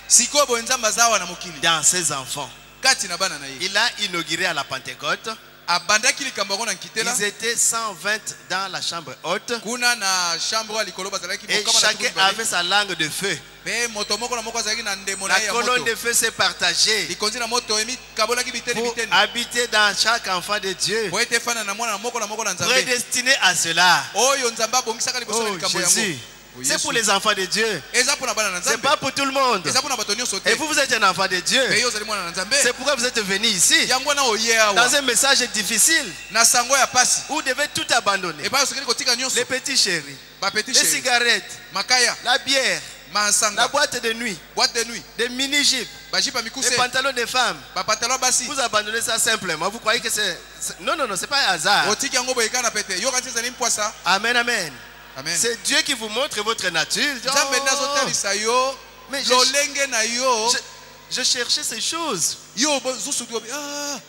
sikoyo boye nzambe aza awa na mokili dans ses enfants. kati na bana na ye Il a inauguré à la Pentecôte. abandaki likambo yango na nkitela Ils étaient 120 dans la chambre haute kuna na chambre ya likolo bazalaki et mokama na chacun tuku mibale. avait sa langue de feu. Pe moto moko na moko azalaki na ndemo na La ye ya colonne moto de feu s'est partagée likonzi na moto emikabolaki biteni pour biteni habiter dans chaque enfant de Dieu, po ete efana na mwana na moko na nzambe prédestiné à cela. oyo nzambe abongisaka liboso na Oh likambo yango Jésus, Oh, c'est Yesu. pour les enfants de Dieu. eza mpo na bana na C'est nzambe pas pour tout le monde. eza mpo na bato nyonso te Et vous, vous êtes un enfant de Dieu. pe yo ozali mwana na nzambe C'est pourquoi vous êtes venu ici. yango wana oye awa Dans un message difficile, na sango ya pasi vous devez tout abandonner. epai osokeli kotika nyonso Les petits chéris, bapeti les chéri cigarettes, makaya la bière, la masanga boîte de nuit, boîte de nuit des mini-jupes, bajipa les mikuse pantalons de femmes. bapatalo basi Vous abandonnez ça simplement. Vous croyez que Non, non, non, c'est pas un hasard. otiki yango boye kana pete yo kanti ezali mpwasa Amen, amen. amen C'est Dieu qui vous montre votre nature. nzambe nde azotalisa yo Mais lolenge na yo je cherchais ces choses. yo zusu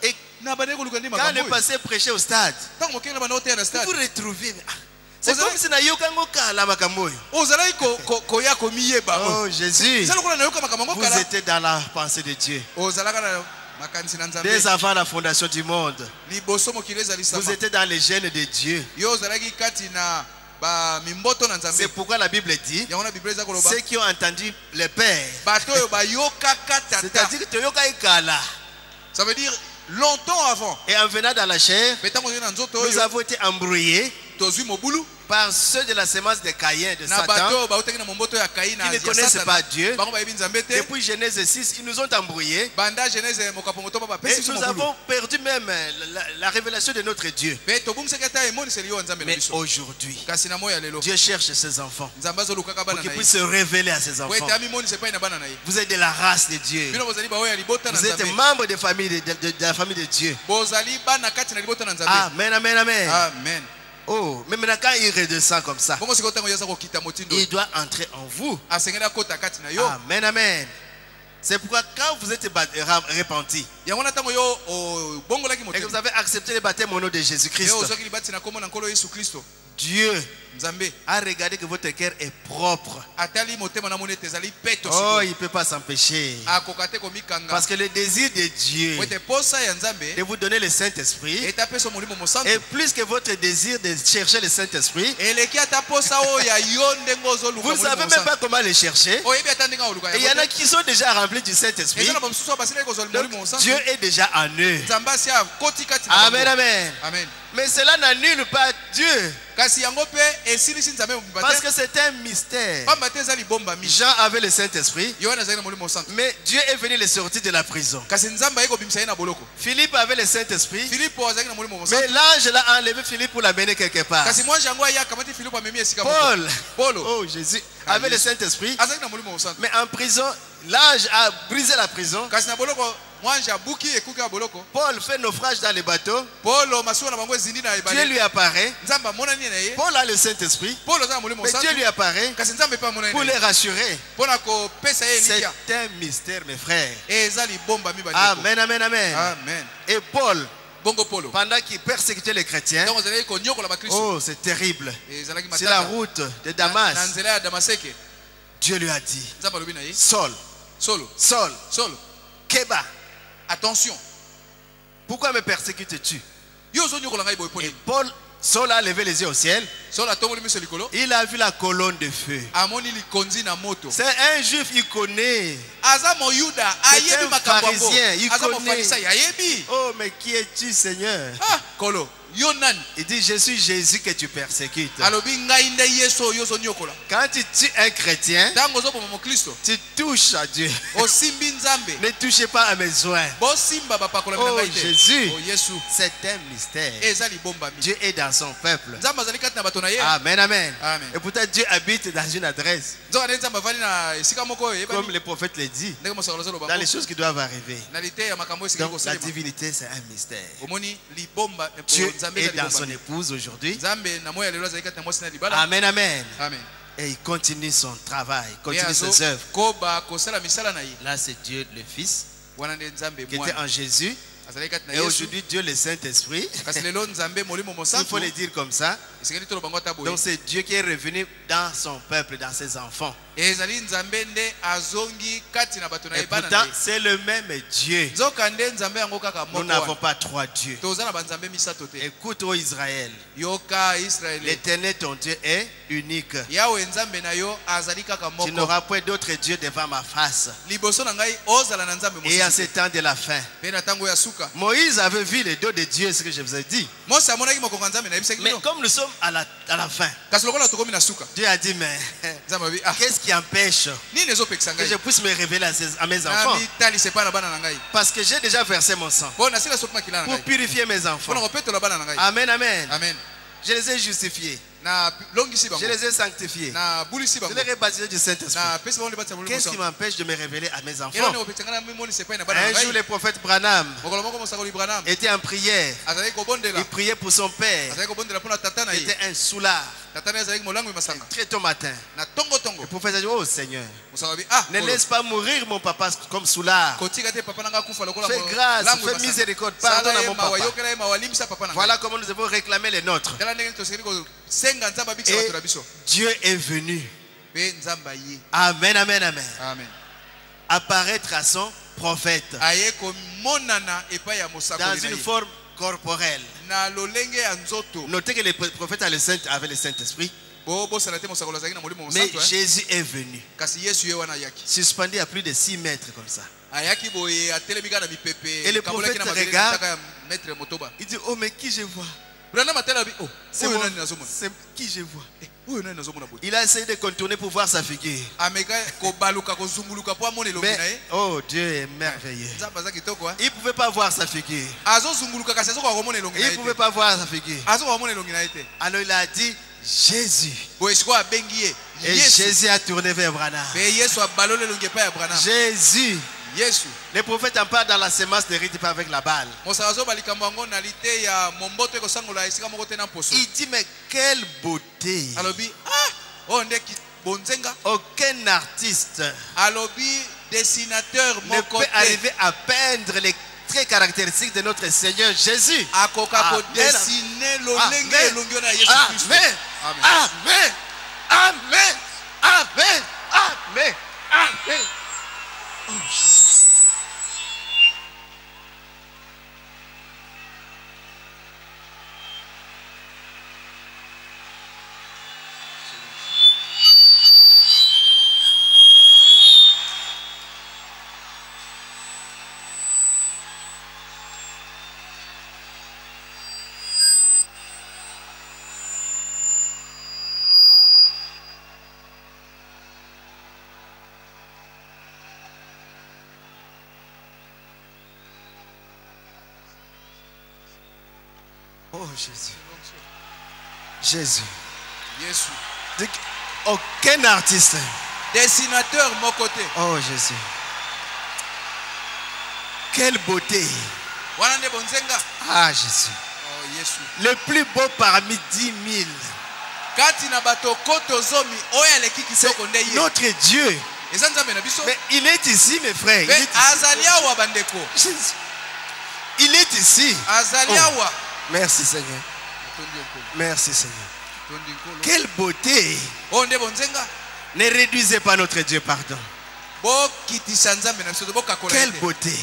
Et na bandeki koluka ndi quand le makambo oyo passé prêchait au stade, ntango mokenge na banda oteya na vous stade vous retrouvez. C'est Vous avez- comme si nayokango kala makambo oyo. ozalaki koya komiyeba oyo Oh Jésus, eza lokola nayoka makambo yango vous kala étiez dans la pensée de Dieu. ozalaka na makanisi na nzambe Dès avant la fondation du monde, liboso mokili ezali vous sama étiez dans les gènes de Dieu. yo ozalaki kati na bamimboto na nzambe C'est pourquoi la Bible dit, yango na biblia eza koloba ceux qui ont entendu le Père, bato oyo bayokaka tata c'est-à-dire que toyoka ekala. ça veut dire longtemps avant Et en venant dans la chair, mpe ntango ozali na nzoto nous oyo avons été embrouillés tozwi mobulu par ceux de la sémence de Caïn, de na bato Satan, oyo bautaki na momboto ya kai na qui ne ya connaissent Satana. pas Dieu. bango bayebi nzambe te Depuis Genèse 6, ils nous ont embrouillés. banda genèse mokapo motoba Et bapesi biso nous mobulu avons perdu même la révélation de notre Dieu. mpe tobungisaki ata emoniseli yo ya nzambe na Mais biso aujourd'hui, kasi na moya lelo Dieu cherche ses enfants nzambe azolukaka pour bana qu'ils na ye puissent se révéler à ses po enfants. ete aminonisa epai na bana na ye Vous êtes de la race de Dieu. bino bozali baoyo ya libota na Vous êtes nzambe membre de la famille de Dieu. bozali bana kati na libota na nzambe Amen, amen, amen. amen Oh, mais maintenant quand il redescend comme ça, bongo sikoyo ntango yo aza kokita motindo il doit entrer en vous. asengeli akota kati na yo Amen, amen. C'est pourquoi quand vous êtes repenti yango na ntango yo obongolaki et que vous motema avez accepté le baptême au nom de Jésus-Christ, yo ozwaki libati na kombo na nkolo yesu kristo Dieu nzambe a regardé que votre cœur est propre. atali motema na moni ete ezali peto Oh, sikoyo il ne peut pas s'empêcher. akoka te komikanga Parce que le désir de Dieu po ete posa ya nzambe de vous donner le Saint-Esprit ete apesa molimo mosantu est plus que votre désir de chercher le Saint-Esprit. eleki ata posa oyo ya yo ndenge ozoluka Vous ne savez molimo même mosantu pas comment le chercher. oyebi ata ndenge oluka Et il y en a yango qui sont déjà remplis du te Saint-Esprit. eza na bamosusu oyo basilaki kozwa Donc molimo mosantu Dieu est déjà en eux. nzambe asi akoti kati na Amen, bango. amen. amen Mais cela n'annule pas Dieu. kasi yango mpe esilisi nzambe mobimba Parce te que c'est un mystère. pamba te eza libombami Jean avait le Saint-Esprit. yohana azali na molimo mosantu Mais Dieu est venu le sortir de la prison. kasi nzambe aye kobimisa ye na boloko Philippe avait le Saint-Esprit. filipo azalaki na molimo Mais mosantu l'ange l'a enlevé Philippe pour l'amener quelque part. kasi mwanji yango aye akamati filipo amemi esika moko. Paul, polo oh Jésus, avait le Saint-Esprit. azalaki na molimo mosantu Mais en prison, l'ange a brisé la prison. kasi na boloko mwanji abuki ekuki ya boloko Paul fait naufrage dans le bateau. polo masuwa na bango ezindi na Dieu ebale lui apparaît. nzambe amonani na ye Paul a le Saint-Esprit. polo aza na molimo Mais Dieu mosantu lui apparaît kasi nzambe mpe amonani pour na les ye rassurer. mpona kopesa ye C'est elikya un mystère, mes frères. eza libombami bandeko Amen, amen, amen. amen Et Paul, bongo polo pendant qu'il persécutait les chrétiens, ntango ozalaki konyokola bakristo oh, c'est terrible. ezalaki C'est la matata route de na Damas. nzela ya damaseke Dieu lui a dit, nzambe alobi na ye Saul, solo Saul, solo Keba, attention pourquoi me persécutes-tu? yo ozonyokola ngai boye Et poni Paul, Saul a levé les yeux au ciel. solo atongoli miso likolo Il a vu la colonne de feu. amoni likonzi na moto C'est un juif, il connaît. aza moyuda ayebi un makambo pharisien, il yango aza connaît. mofarisai ayebi Oh, mais qui es-tu, Seigneur? ah kolo yo nani? Il dit, je suis Jésus que tu persécutes. Alobi ngai nde Yesu oyo zo nyokola. Quand tu tues un chrétien, Tango zo bomo Kristo. tu touches à Dieu. Osimbi Nzambe. Ne touchez pas à mes joints. Bo simba ba pakola Oh ngai te. Jésus, Oh Yesu. c'est un mystère. Eza libomba mi. Dieu est dans son peuple. Nzambe azali kati na bato na ye. Amen, amen. Amen. Et pourtant Dieu habite dans une adresse. Nzoka ne Nzambe avali na esika moko oyo Comme yebani. le prophète le dit, Ndenge mosakolo zo loba. dans les choses qui doivent arriver. Na lite ya makambo esika Donc la kosalema. divinité, c'est un mystère. Omoni libomba Dieu Nzambe est eza dans son libomba. épouse aujourd'hui. Nzambe na moya lelo azali kati na mwasi na libala. Amen, amen. Amen. Et il continue son travail, continue Azo ses œuvres. koba kosala misala na ye. Là, c'est Dieu le Fils Wana nde Nzambe qui était mwana. en Jésus. Azali kati na Et Yesu. aujourd'hui, Dieu le Saint-Esprit. Kasi lelo Nzambe molimo Il mosantu. faut le dire comme ça. Esekeli tolo bango taboye. Donc c'est Dieu qui est revenu dans son peuple, dans ses enfants. Ezali Nzambe nde azongi kati na bato na Et ye bana pourtant, na ye. c'est le même Dieu. Nzoka nde Nzambe yango kaka Nous moko n'avons wana. pas trois dieux. Toza na banzambe misato te. Écoute, ô Israël, Yoka Israël. l'Éternel, ton Dieu, est unique. Yawe Nzambe na yo azali kaka Tu moko. n'auras point d'autres dieux devant ma face. Liboso na ngai ozala na Nzambe Et en mosusu. ce temps de la fin, Pe na tango ya suka. Moïse avait vu les dos de Dieu, ce que je vous ai dit. Mose amonaki mokongo Nzambe na yebisaki Mais bino. comme nous sommes à la fin, Kasi lokola tokomi na suka. Dieu a dit, mais Nzambe abi ah qu'est-ce qui empêche nini ezopekisa que je ngai? puisse me révéler à mes Na enfants? mitalise pa na bana na ngai. Parce que j'ai déjà versé mon sang Bon nasila soki makila na pour ngai. purifier mes enfants. Pona kopetola bana na ngai. Amen, amen. Amen. Je les ai justifiés. Na longisi bango. Je les ai sanctifiés. Na bulisi Je bango. les ai baptisés du Saint-Esprit. Na pesi bango libatisa molimo Qu'est-ce qui mosantu. m'empêche de me révéler à mes Elo enfants? ne kopetanga na mimoni sepai na bana na Un jour, ngai. le prophète Branham Mokolo moko mosakoli Branham. était en prière. Azali kobondela. Il priait pour son père. Azali kobondela pona tata na Il ye. était un soulard. Tata na ye azali molango masanga. Très tôt matin. Na tongo tongo. Le prophète a dit, oh Seigneur, Mosakoli ah ne laisse pas mourir mon papa comme soulard. kotika te papa nanga kufa lokola Fais grâce, fais miséricorde, pardonne à mon papa. yokela ye mawalimisa papa nanga. Voilà comment nous devons réclamer les nôtres. Tala ndenge tosekeli kosenga Nzambe abikisa Et bato na biso. Dieu est venu. Pe Nzambe aye. Amen, amen, amen. Amen. Apparaître à son prophète Aye komonana epai ya dans mosakoli na une ye. forme corporelle. Na lolenge ya nzoto. Notez que le prophète avait le Saint-Esprit. Bosala te mosakoli azalaki na molimo Mais mosantu. Jésus est venu, Kasi Yesu ye wana ayaki. suspendu à plus de 6 mètres comme ça. Ayaki boye atelemika na mipepe. Et le Kabolaki na prophète mabele regarde. nataka ya maître motoba. Il dit, oh mais qui je vois? Branham atela bi oh C'est oyo moi. nani nazomona. C'est qui je vois? Oyo nani nazomona boye. Il a essayé de contourner pour voir sa figure. Ameka kobaluka kozunguluka po amone elongi na Mais, ye. oh Dieu est merveilleux. Nzambe aza kitoko hein. Il ne pouvait pas voir sa figure. Azozunguluka kasi azokoka komona elongi na Il ye ne pouvait te. pas voir sa figure. Azokoka komona elongi na ye te. Alors il a dit, Jésus. Boye sikoyo abengi ye. Et Yesu. Jésus a tourné vers Branham. Pe Yesu abaloli elongi epai ya Branham. Jésus. Yesu. Les prophètes en parlent dans la sémence, ne rite pas avec la balle. Mosala azoba likambo yango na lite ya momboto ekosangola esika moko te na mposo. Il dit, mais quelle beauté. Alobi ah oyo nde bonzenga. Aucun artiste Alobi dessinateur ne moko peut te arriver à peindre les traits caractéristiques de notre Seigneur Jésus. akoka Amen. kodesine lolenge Amen. elongi oyo na Yesu Kristo. Amen. Amen. Amen. Amen. Amen. Amen. Amen. Oh Jésus. Jésus. Yesu. Donc, aucun artiste. Dessinateur moko te. Oh Jésus. Quelle beauté. Wana nde bonzenga. Ah Jésus. Oh Yesu. Le plus beau parmi 10 000. Kati na bato koto zomi oyo aleki C'est kitoko nde ye. notre Dieu. Eza Nzambe na biso. Mais il est ici, mes frères. Il Pe est ici. azali awa bandeko. Jésus. Il est ici. Azali Oh. awa. Merci Seigneur. Tondi ekolo. Merci Seigneur. Tondi ekolo. Quelle beauté. Oyo nde bonzenga. Ne réduisez pas notre Dieu, pardon. Bokitisa Nzambe na biso bokakola ye Quelle te. beauté.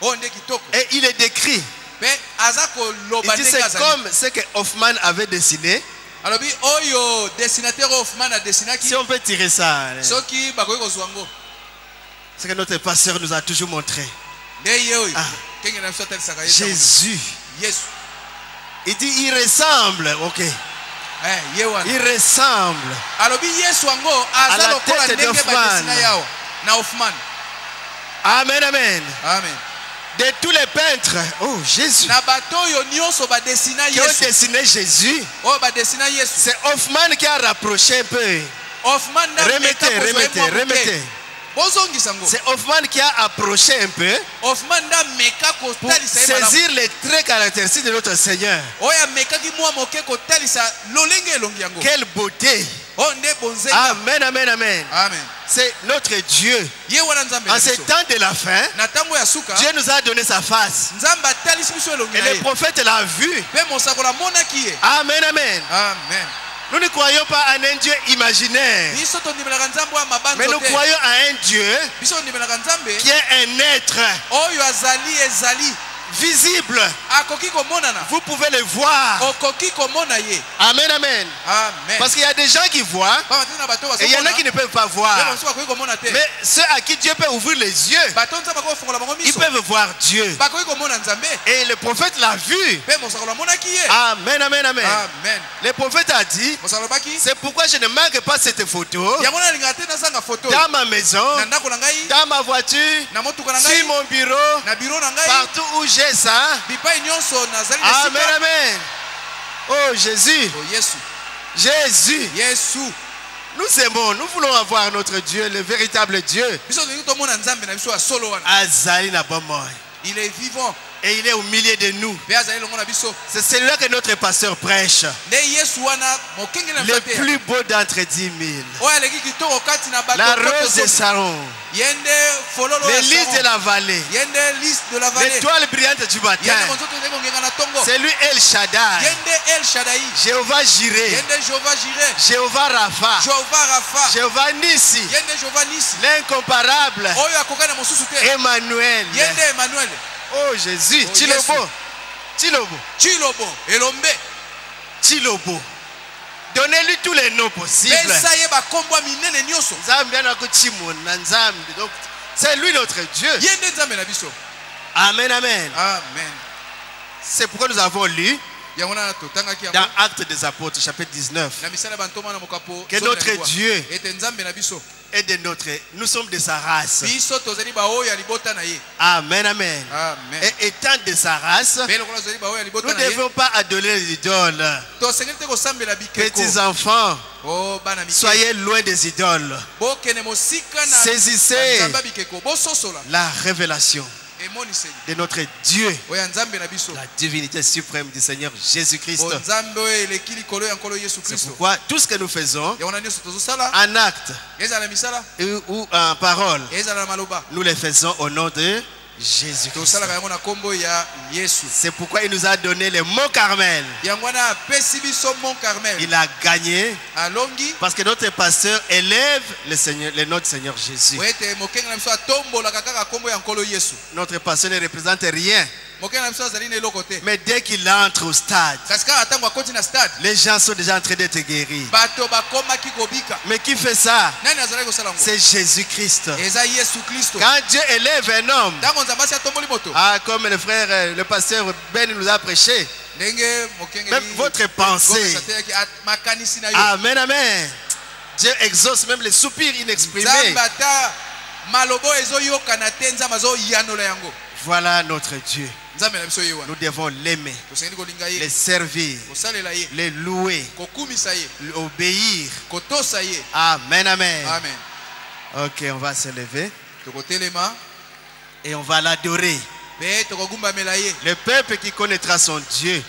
Oyo nde kitoko. Et il est décrit. Pe aza Il koloba dit ndenge c'est azali. comme ce que Hoffman avait dessiné. Alobi oyo dessinateur Hoffman a dessinaki. Si on peut tirer ça. Soki bakoki kozwa yango. Ce que notre pasteur nous a toujours montré. Nde ye oyo. Ah. Kenge na biso atalisaka ye. Jésus. Yesu. Il dit il ressemble. Ok. ye wana Il ressemble alobi Yesu ango à aza la lokola tête ndenge d'Hoffmann. badesina yao na Hoffmann. Amen, amen. Amen. De tous les peintres, oh Jésus, Na bato oyo nyonso badesina qui ont Yesu dessiné Jésus, oyo badesina Yesu c'est Hoffmann qui a rapproché un peu. Hoffmann na Remettez. bozongisa ngo C'est Hoffmann qui a approché un peu Hoffmann nda meka pour kotalisa ye malamu saisir les traits caractéristiques de notre Seigneur. oyo amekaki mwa moke kotalisa lolenge elongi yango Quelle beauté. oyo nde bonzenga. Amen, amen, amen. Amen. C'est notre Dieu. Ye wana nzambe En na ce biso temps de la fin, na ntango ya suka Dieu nous a donné sa face. nzambe atalisi biso elongi Et na le ye prophète l'a vu. mpe mosakola amonaki ye. Amen, amen. Amen. Nous ne croyons pas en un Dieu imaginaire, biso tondimelaka nzambe oyo mais mabanzo nous te croyons en un Dieu biso tondimelaka nzambe qui est un être oyo ezali visible. akoki komonana Vous pouvez le voir. okoki komona ye. Amen, amen. Amen. Parce qu'il y a des gens qui voient Pamba te na bato et il y en a qui ne peuvent pas voir. bakoki komona te Mais ceux à qui Dieu peut ouvrir les yeux, bato nzambe akoki kofungola bango ils miso peuvent voir Dieu. bakoki komona nzambe Et le prophète l'a vu. mpe mosakola amonaki ye. Amen, amen, amen. Amen. Le prophète a dit, mosakola alobaki c'est pourquoi je ne manque pas cette photo yango nalingaka te nazanga foto dans ma maison, na ndako na ngai dans ma voiture, na motuka na sur ngai mon bureau, na biro na ngai partout où j'ai ça. bipai nyonso nazali na Amen, sika. amen. Oh Jésus, Oh, Yesu Jésus, Yesu nous aimons, nous voulons avoir notre Dieu, le véritable Dieu. biso tolingi tomona nzambe na biso ya solo wana Azali na bomoi. il est vivant Et il est au milieu de nous. mpe azali longo na biso C'est celui-là que notre pasteur prêche. nde Yesu wana mokenge na Le biso te plus beau d'entre 10 000. oyo aleki kitoko kati na bato La kote rose de zomi. Saron. ye nde fololo Les ya lys de Saron. la vallée. ye nde lys de la vallée L'étoile brillante du ye matin. nde monzoto ezali kongenga na tongo C'est lui El ye Shaddai. nde El Shaddai Jéhovah ye Jireh. nde Jehova Jireh Jéhovah Rapha. Jehova Rafa Jéhovah Nissi. ye nde Jehova Nisi L'incomparable. oyo akokani na mosusu te Emmanuel. ye nde Emmanuel Oh Jésus. Oh, Chilobo. Yesu. Chilobo. Chilobo Elombe Chilobo. Donnez-lui tous les noms possibles. pesa ye bakombo ya minene nyonso Nzambe anako chimona Nzambe. Donc c'est lui notre Dieu. ye nde nzambe na biso. Amen, amen. Amen. C'est pourquoi nous avons lu yango wana totangaki yango dans Actes des Apôtres, chapitre 19, na misala ya bantoma na mokapo que notre Dieu ete nzambe na biso est de notre. Nous sommes de sa race. biso tozali baoyo ya libota na ye. Amen, amen. Amen. Et étant de sa race, mpe lokola tozali baoyo ya nous libota ne na ye devons pas adorer les idoles. tosengeli te kosambela bikeko. Petits enfants, o bana mike soyez loin des idoles. bokende mosika na Saisissez nzambe ya bikeko bososola la révélation emoniseli de notre Dieu, oyo ya nzambe na biso la divinité suprême du Seigneur Jésus-Christ. o nzambe oyo eleki likolo ya nkolo yesu C'est kristo pourquoi tout ce que nous faisons yango na nyonso tozosala en acte ezala na misala ou en parole, ezala na maloba nous les faisons au nom de Jésus-Christ. tosalaka yango na nkombo ya yesu. C'est pourquoi il nous a donné le mont Carmel. yango wana apesi biso mont carmel Il a gagné alongi parce que notre pasteur élève le notre Seigneur Jésus. po ete mokenge na biso atombolaka kaka nkombo ya nkolo yesu. Notre pasteur ne représente rien. mokenge na biso azali na eloko te Mais dès qu'il entre au stade, kasi kaka ntango akoti na stade les gens sont déjà en train d'être guéris. bato bakomaki kobika. Mais qui fait ça? nani azalaki kosala ngo C'est Jésus-Christ. eza yesu kristo. Quand Dieu élève un homme, ntango nzambe asi atomboli moto comme le frère, le pasteur Ben nous a prêché, ndenge mokenge même votre pensée. makanisi na yo Amen, amen. Dieu exauce même les soupirs inexprimés. nzambe ata malobo ezoyokana te nzambe azoyanola yango. Voilà notre Dieu. nzambe na biso ye wana Nous devons l'aimer, tosengeli kolinga le ye servir, kosalela ye le louer, kokumisa ye obéir. kotosa ye. Amen, amen. Amen. Ok, on va se lever tokotelema et on va l'adorer. mpe tokogumbamela ye. Le peuple qui connaîtra son Dieu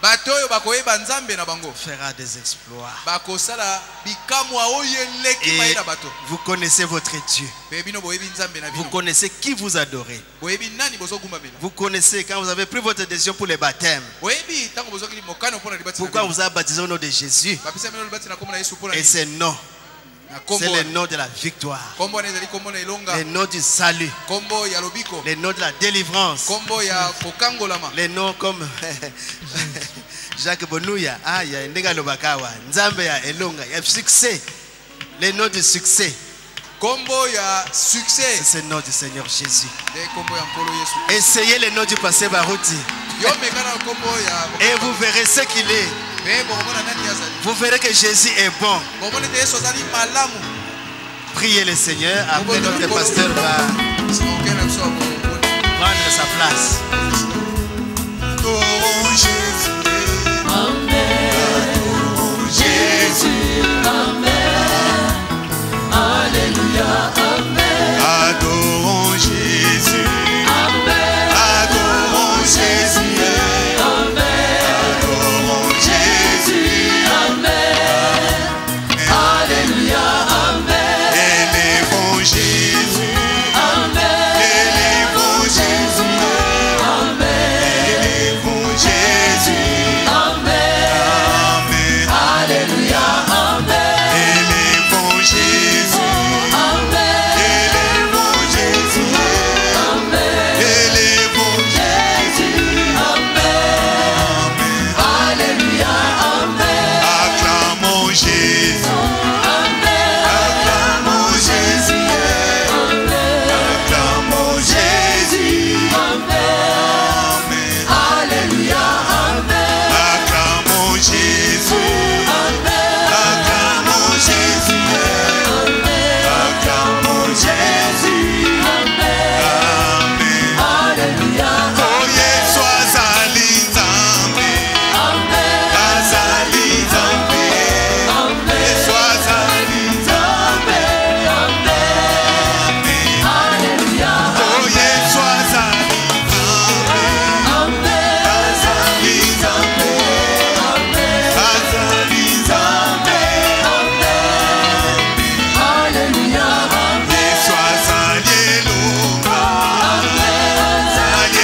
bato oyo bakoyeba nzambe na bango fera des exploits. bakosala bikamwa oyo eleki Et mayela bato. vous connaissez votre Dieu. mpe bino boyebi nzambe na Vous bino connaissez qui vous adorez. boyebi nani bozogumbamela. Vous connaissez quand vous avez pris votre décision pour les baptêmes. boyebi ntango bozokili mokano mpona libati na Pourquoi bino. vous avez baptisé au nom de Jésus. bapesa bino libati na kombo na yesu mpona Et nini? ce nom, na c'est kombo le wana. nom de la victoire, kombo wana ezali kombo na elonga le nom du salut, kombo ya lobiko le nom de la délivrance, kombo ya kokangolama les noms comme Jacques Bonouya, il y a Ndega Lobakawa, Nzambe ya Elonga, il y a succès, les noms du succès. Kombo ya succès. C'est le nom du Seigneur Jésus. De kombo ya nkolo Yesu. Essayez le nom du passé Barouti. Yo mekana kombo ya. Et vous verrez ce qu'il est. Mais bomona nani yazali. Vous verrez que Jésus est bon. Bomona te Yesu azali malamu. Priez le Seigneur. Après notre pasteur va prendre sa place. Adorons Jésus. Amen. Adorons Jésus. Amen. Alléluia. Amen. Adorons Jésus. Amen. Adorons Jésus. Amen. Adorons Jésus. Amen. Alléluia. Amen. Élevons Jésus. Amen. Élevons Jésus. Amen. Élevons Jésus. Amen. Amen. Alléluia. Amen. Élevons Jésus. Amen. Élevons Jésus. Amen. Élevons Jésus. Amen. Alléluia. Amen. Acclamons Jésus. Amen. Acclamons Jésus. Amen. Acclamons Jésus. Amen. Alléluia. Amen. Acclamons Jésus. Amen. Acclamons Jésus. Amen. Acclamons Jésus. Amen. Amen. Alléluia. Oye sois Nzambe. Amen. Azali Nzambe. Amen. Sois Nzambe. Amen. Alléluia. Oye sois Nzambe. Amen. Azali Nzambe. Amen. Azali Nzambe. Alléluia. Et sois Alléluia. Alléluia. Alléluia.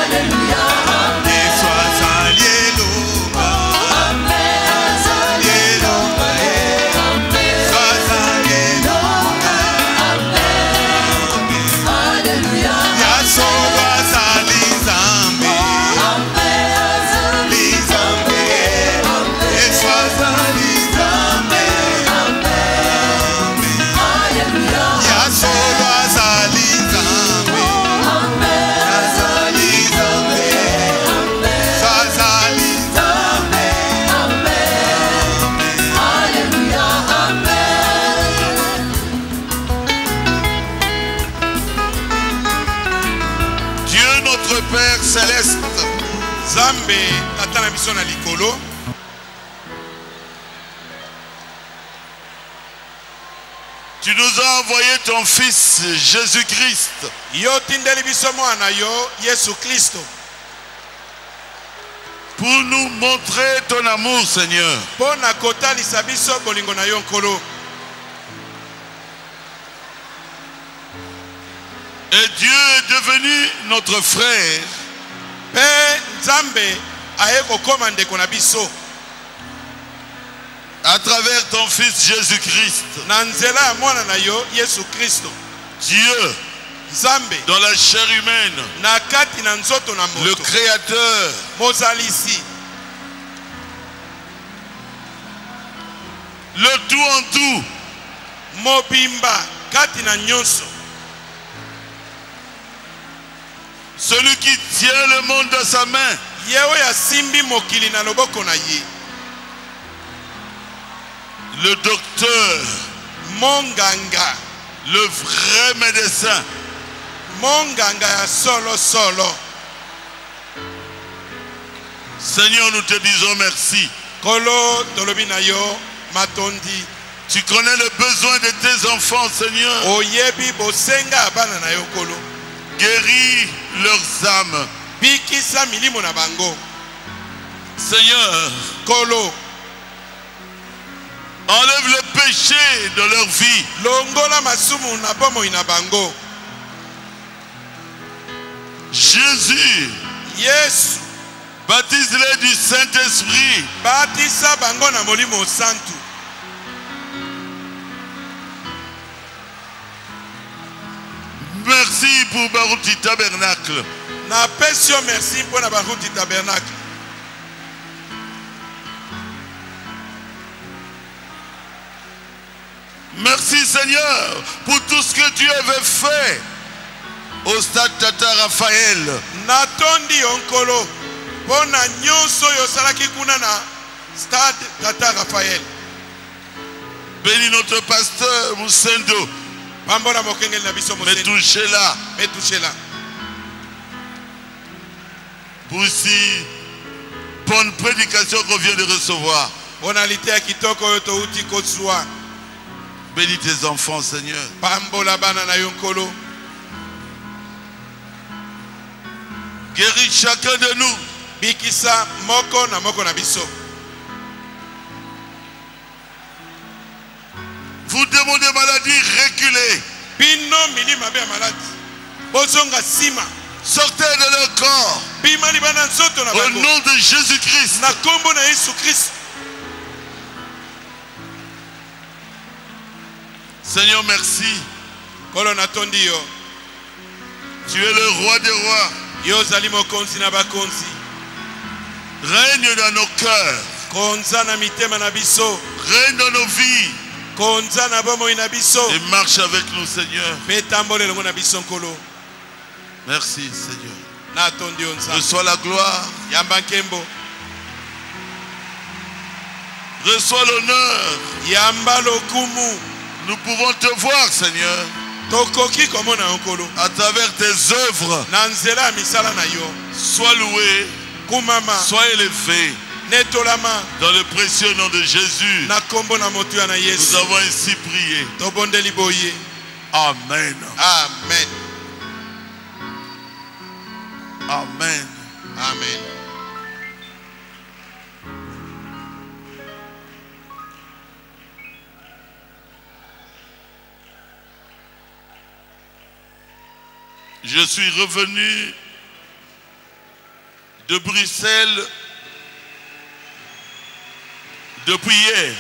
Alléluia. Et sois Alléluia. Alléluia. Sois Alléluia. Alléluia. Yasoba Azali Nzambe. Nzambe. Et sois Azali Nzambe. Alléluia. Yasolo Azali Nzambe. Azali Nzambe. Sois Azali Nzambe. Alléluia. Dieu notre Père céleste, Zambe Tata na biso na likolo, tu nous as envoyé ton fils Jésus-Christ Yo tindeli biso mwana yo Yesu Kristo. pour nous montrer ton amour, Seigneur. Pona kotalisa biso bolingo na yo nkolo. Et Dieu est devenu notre frère Pe Nzambe aye kokoma ndeko na biso à travers ton fils Jésus-Christ. na nzela ya mwana na yo Yesu Kristo. Dieu, Nzambe dans la chair humaine, na kati na nzoto na le moto Créateur, mozalisi le tout en tout, mobimba kati na nyonso, celui qui tient le monde dans sa main, ye oyo asimbi mokili na loboko na ye, le docteur, monganga, le vrai médecin, monganga ya solo solo. Seigneur, nous te disons merci. Kolo tolobi na yo matondi. Tu connais le besoin de tes enfants, Seigneur. Oyebi bosenga abana na yo kolo. Guéris leurs âmes. Bikisa milimo na bango. Seigneur, Kolo enlève le péché de leur vie. longola masumu na bomoi na bango. Jésus, Yesu baptise-les du Saint-Esprit. batisa bango na molimo santu. Merci pour Barouti Tabernacle. Na pesio merci pour na baruti tabernacle. Merci Seigneur pour tout ce que tu avais fait au stade Tata Raphaël. Natondi onkolo pona nyonso yo salaki kuna na stade Tata Raphaël. Bénis notre pasteur Moussendo. Pambola mokengeli na biso Mais Mosendo. touchez-la. Mais touchez-la. Pour si bonne prédication qu'on vient de recevoir. Bonalité ya kitoko yo touti kozwa. Bénis tes enfants, Seigneur. Pambola bana na yonkolo. Guéris chacun de nous. Bikisa moko na biso. Vous demandez maladie, reculez. Bino milima be malade. Bozonga sima. Sortez de leur corps. Bima libana nzoto na Au bango. nom de Jésus-Christ. Na kombo na Yesu Christ. Seigneur, merci. Kolo natondi yo. Tu es le roi des rois. Yo zali mokonzi na bakonzi. Règne dans nos cœurs. Konza na mitema na biso. Règne dans nos vies. Konza na bomoi na biso. Et marche avec nous, Seigneur. Petambole longo na biso nkolo. Merci, Seigneur. Natondi yo nzambe. Reçois la gloire. Yamba nkembo. Reçois l'honneur. Yamba lokumu. Nous pouvons te voir, Seigneur, Tokoki komona nkolo. à travers tes œuvres. Na nzela misala na yo. Sois loué, Kumama. sois élevé. Netolama. Dans le précieux nom de Jésus, Na kombo na motu ya na nous Yesu. avons ainsi prié. Tobondeli boye. Amen. Amen. Amen. Amen. Je suis revenu de Bruxelles depuis hier.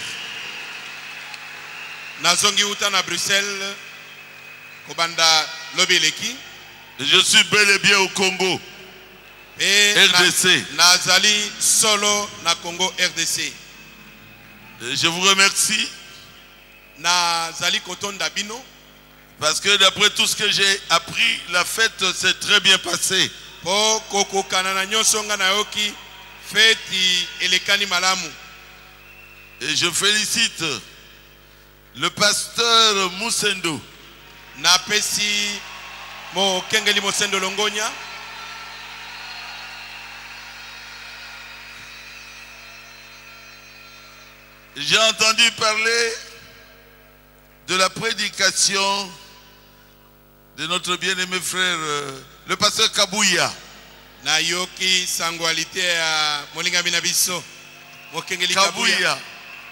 Nazongi uta na Bruxelles. Kobanda lobeleki. Je suis bel et bien au Congo, Et RDC. Nazali solo na Congo RDC. Je vous remercie Nazali kotonda bino. parce que d'après tout ce que j'ai appris, la fête s'est très bien passée. Po koko kanana nyonso nga na yoki feti elekani malamu. Et je félicite le pasteur Moussendo Na pesi mo kengeli Mosendo Longonya. J'ai entendu parler de la prédication de notre bien-aimé frère, le pasteur Kabouya. Na yoki sangualité ya molinga binabiso. Mo kengeli Kabouya. Kabuya.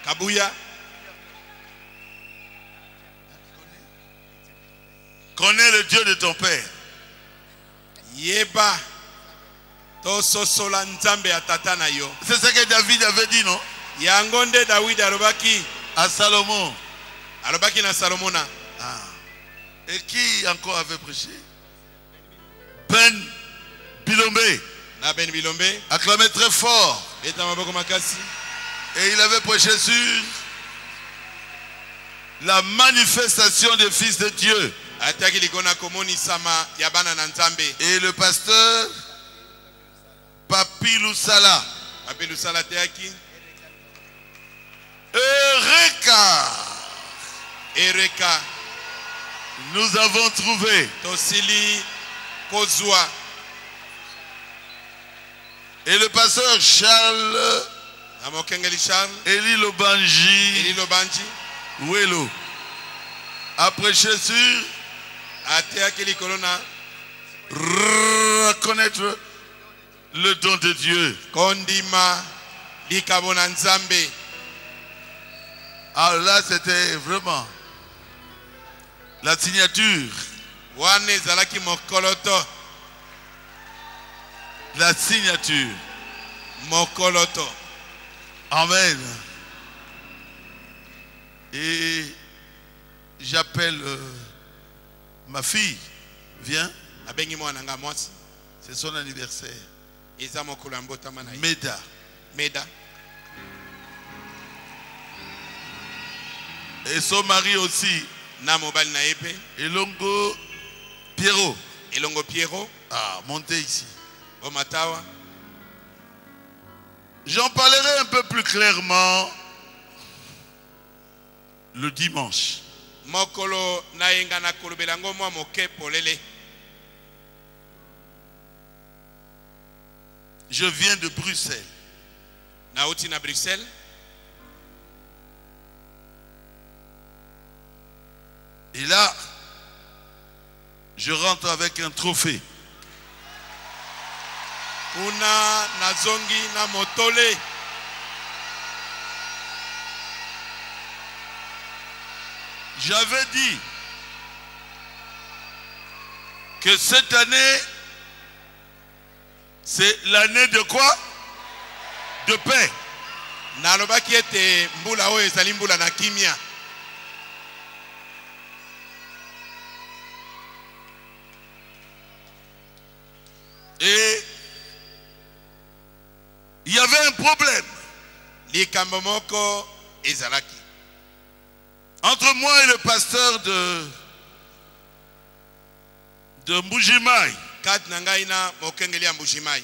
Kabuya. Connais le Dieu de ton père. Yeba. To sosola nzambe ya tata na yo. C'est ce que David avait dit, non? Yangonde David alobaki. À Salomon. Alobaki na Salomona. Ah. Et qui encore avait prêché? Ben Bilombe. Na Ben Bilombe. Acclamé très fort. Beta maboko makasi. Et il avait prêché sur la manifestation des fils de Dieu. Ataki likona komoni sama ya bana na nzambe. Et le pasteur Papi Lusala. Papi Lusala teaki. Eureka! Ereka. Nous avons trouvé. Tosili kozwa. Et le pasteur Charles Amokengeli Charles. Eli Lobanji Eli Lobanji. Welo a prêché sur Ateaki likolona. reconnaître le don de Dieu. Kondima likabona nzambe. Alors là, c'était vraiment la signature. Wane zalaki mokoloto. La signature. Mokoloto. Amen. Et j'appelle ma fille. Viens. Abengi mwana nga mwasi. C'est son anniversaire. Eza mokolo ya mbotama na ye. Meda. Meda. Et son mari aussi. Na mobali na yepe. Elongo Pierrot. Elongo Pierrot. Ah, montez ici. Omatawa. J'en parlerai un peu plus clairement le dimanche. Mokolo na yenga na kolobelango mwa moke polele. Je viens de Bruxelles. Nauti na Bruxelles. Et là, je rentre avec un trophée. Kuna nazongi na motole. J'avais dit que cette année, c'est l'année de quoi? De paix. Nalobaki ete mbula oyo ezali mbula na kimia. Et il y avait un problème Likambo moko ezalaki. entre moi et le pasteur de Mbujimai, Kati na ngai na mokengeli ya Mbushimai.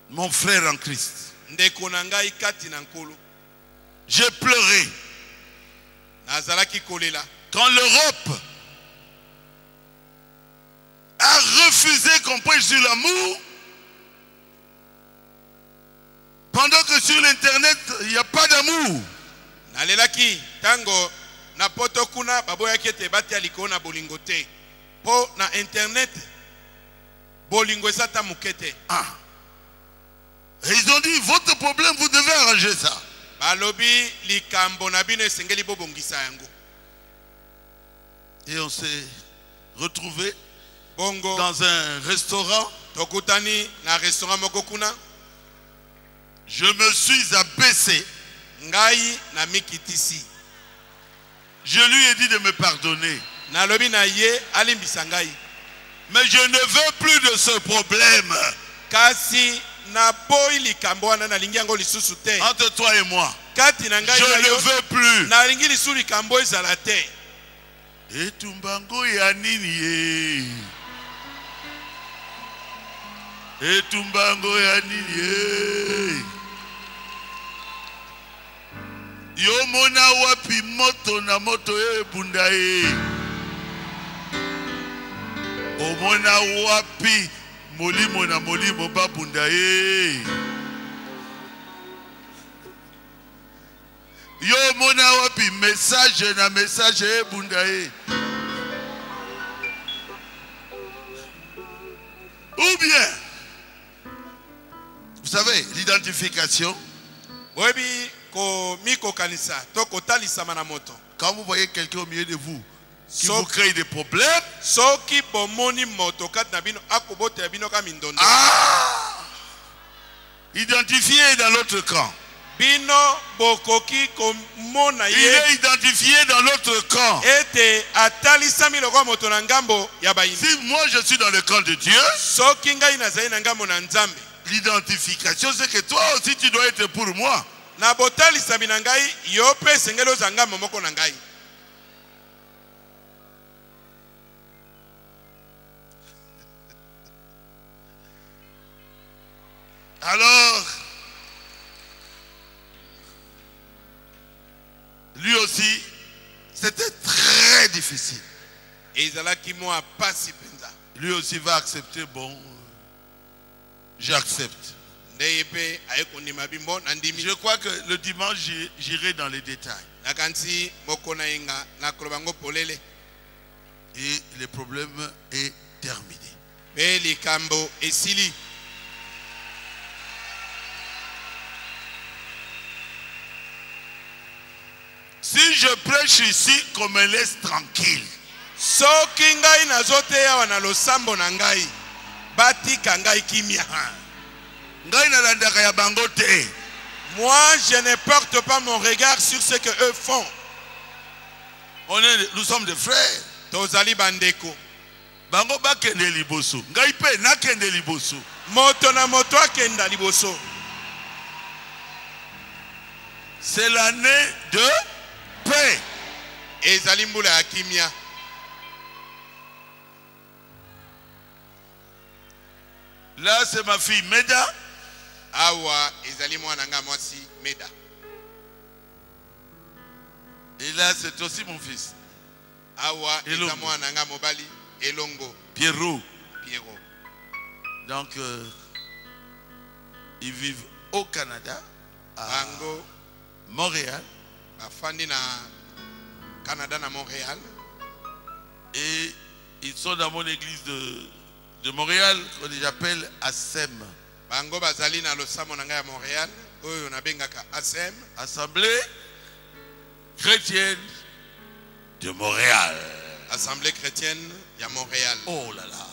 mon frère en Christ. Ndeko na ngai kati na nkolo. J'ai pleuré Nazalaki kolela. quand l'Europe a refusé qu'on prêche sur l'amour, pendant que sur l'internet il n'y a pas d'amour. Nalelaki tango na poto kuna baboyaki ete batia likolo na bolingo te. Po na internet bolingo ezata mukete. Ah. Et ils ont dit, votre problème, vous devez arranger ça. Balobi likambo na bino esengeli bobongisa yango. Et on s'est retrouvés Bongo dans un restaurant. tokutani na restaurant moko kuna. Je me suis abaissé. Ngai na mikitisi. Je lui ai dit de me pardonner. Nalobi na ye alimbisa ngai. Mais je ne veux plus de ce problème Kasi na boy likambo wana na lingi yango lisusu te. entre toi et moi. Kati na ngai Je na ne yo veux plus. na lingi lisusu likambo ezala te. Et tumbango ya nini ye? Et tumbango ya nini ye? Yo mona wapi moto na moto ye bunda ye? Omona wapi molimo na molimo babunda ye? Yo mona wapi message na message ye bunda ye? Ou bien, vous savez, l'identification, Webi ko miko kanisa to kotalisa mana moto. quand vous voyez quelqu'un au milieu de vous qui So- vous crée des problèmes, Soki bomoni moto kati na bino akobote ya bino ka mindondo. identifié dans l'autre camp. Bino bokoki komona Il ye est identifié dans l'autre camp. ete atalisami lokwa moto na ngambo ya bayini. Si moi je suis dans le camp de Dieu, Soki ngai nazali na ngambo na Nzambe. l'identification c'est que toi aussi tu dois être pour moi. Na botalisami na ngai yo pe esengeli oza ngambo moko na ngai. Alors, lui aussi, c'était très difficile. Ezalaki mwa pasi penza. Lui aussi va accepter, bon, j'accepte. Ndeye pe ayekondima bimbo na ndimi. Je crois que le dimanche, j'irai dans les détails. Nakansi moko na yenga na kolobango polele. Et le problème est terminé. Pe likambo esili. Si je prêche ici, qu'on me laisse tranquille. Soki ngai nazoteya awa na losambo na ngai batika ngai kimia. Ngai nalandaka ya bango te. Moi je ne porte pas mon regard sur ce que eux font. Nous sommes des frères. Tozali bandeko. Bango bakende liboso. Ngai pe nakende liboso. Moto na moto akenda liboso. C'est l'année de paix. ezali mbula ya kimia. Là, c'est ma fille Meda. Awa ezali mwana nga mwasi Meda. Et là, c'est aussi mon fils. Awa Elongo. eza mwana nga mobali Elongo Pierrot. Pierrot. Donc, ils vivent au Canada, à Bango Montréal. bafandi na Canada na Montréal. Et ils sont dans mon église de Montréal, qu'on appelle ASEM. Bango bazali na losamo na nga ya Montréal oyo nabengaka ASEM, Assemblée chrétienne de Montréal. Assemblée chrétienne ya Montréal. Oh là là.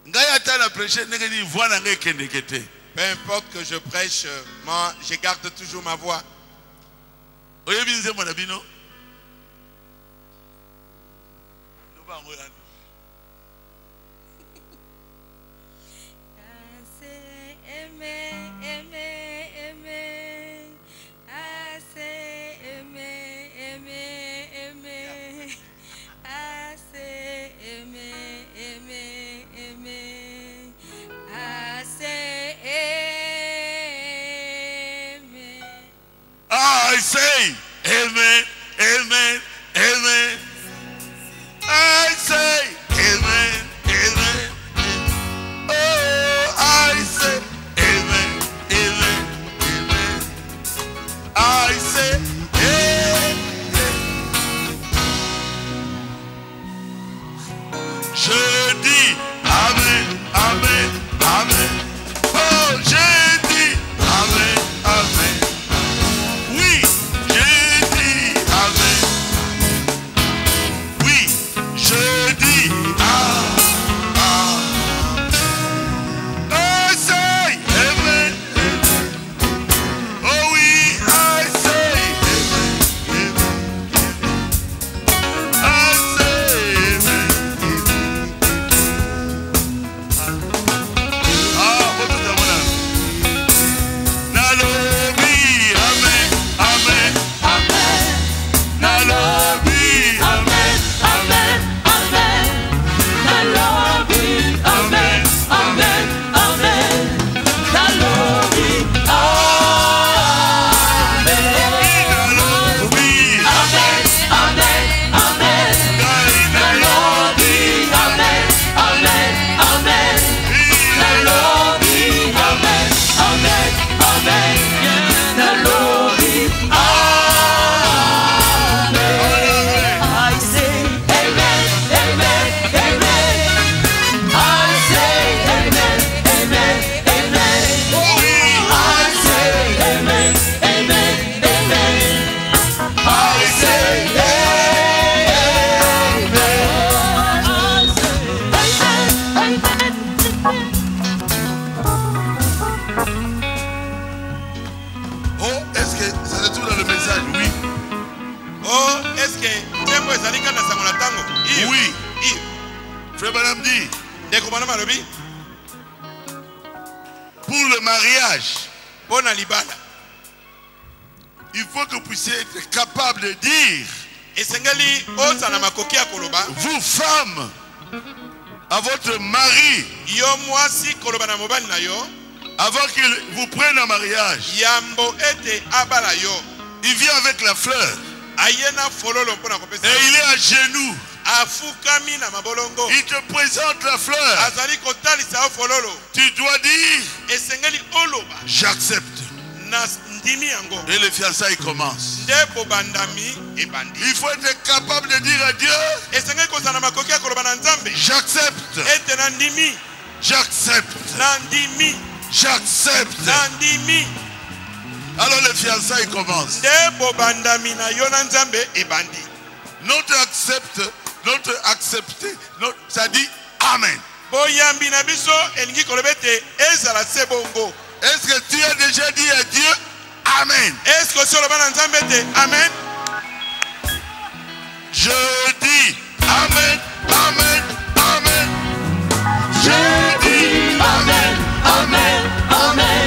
Ngai ata na prêcher ndenge ni voix na ngai kendeke te. Peu importe que je prêche, moi je garde toujours ma voix. Oyebi nzembo na bino? Loba ngo yana. I say amen, amen, amen. I say amen, amen. Oh, I say amen, amen, amen. I say amen. Je dis amen, amen, amen. Oh, je dis amen, amen. Oui, je dis amen. Oui, je dis I say amen. Oh oui, I say amen. I say amen. Votre témoin. Nalobi, amen, amen, amen. Nalobi, amen, amen, amen. Nalobi, amen, amen, amen. Nalobi, Oh, est-ce que ça se trouve dans le message? Oui. Oh, est-ce que Tembo ezali kana sango na tango? Oui. Iyo. Frère Madame dit, Ndeko bana malobi pour le mariage, pona libala. il faut que vous puissiez être capable de dire, Esengeli ozana makoki ya koloba. vous femmes, à votre mari, Yo mwasi koloba na mobali na yo. avant qu'il vous prenne en mariage, Yambo ete abala yo. il vient avec la fleur Ayena fololo mpona kopesa. et il est à genoux. Afukami na mabolongo. Il te présente la fleur. Azali kotalisa o fololo. Tu dois dire, Esengeli oloba. j'accepte. Na ndimi yango. Et le fiançailles commence. Ndebo bandami ebandi. Il faut être capable de dire à Dieu, Esengeli kozana makoki ya koloba na Nzambe. j'accepte, Ete na ndimi. j'accepte, Na ndimi. j'accepte. Na ndimi. Alors le fiançailles commence. Ndebo bandami na yo na Nzambe ebandi. Notre accepter, ça dit Amen. Boyambi na biso elingi kolobete ezala se bongo. Est-ce que tu as déjà dit à Dieu Amen? Est-ce que sur le ban Nzambe te amen? Je dis Amen, Amen, Amen. Je dis Amen, Amen, Amen.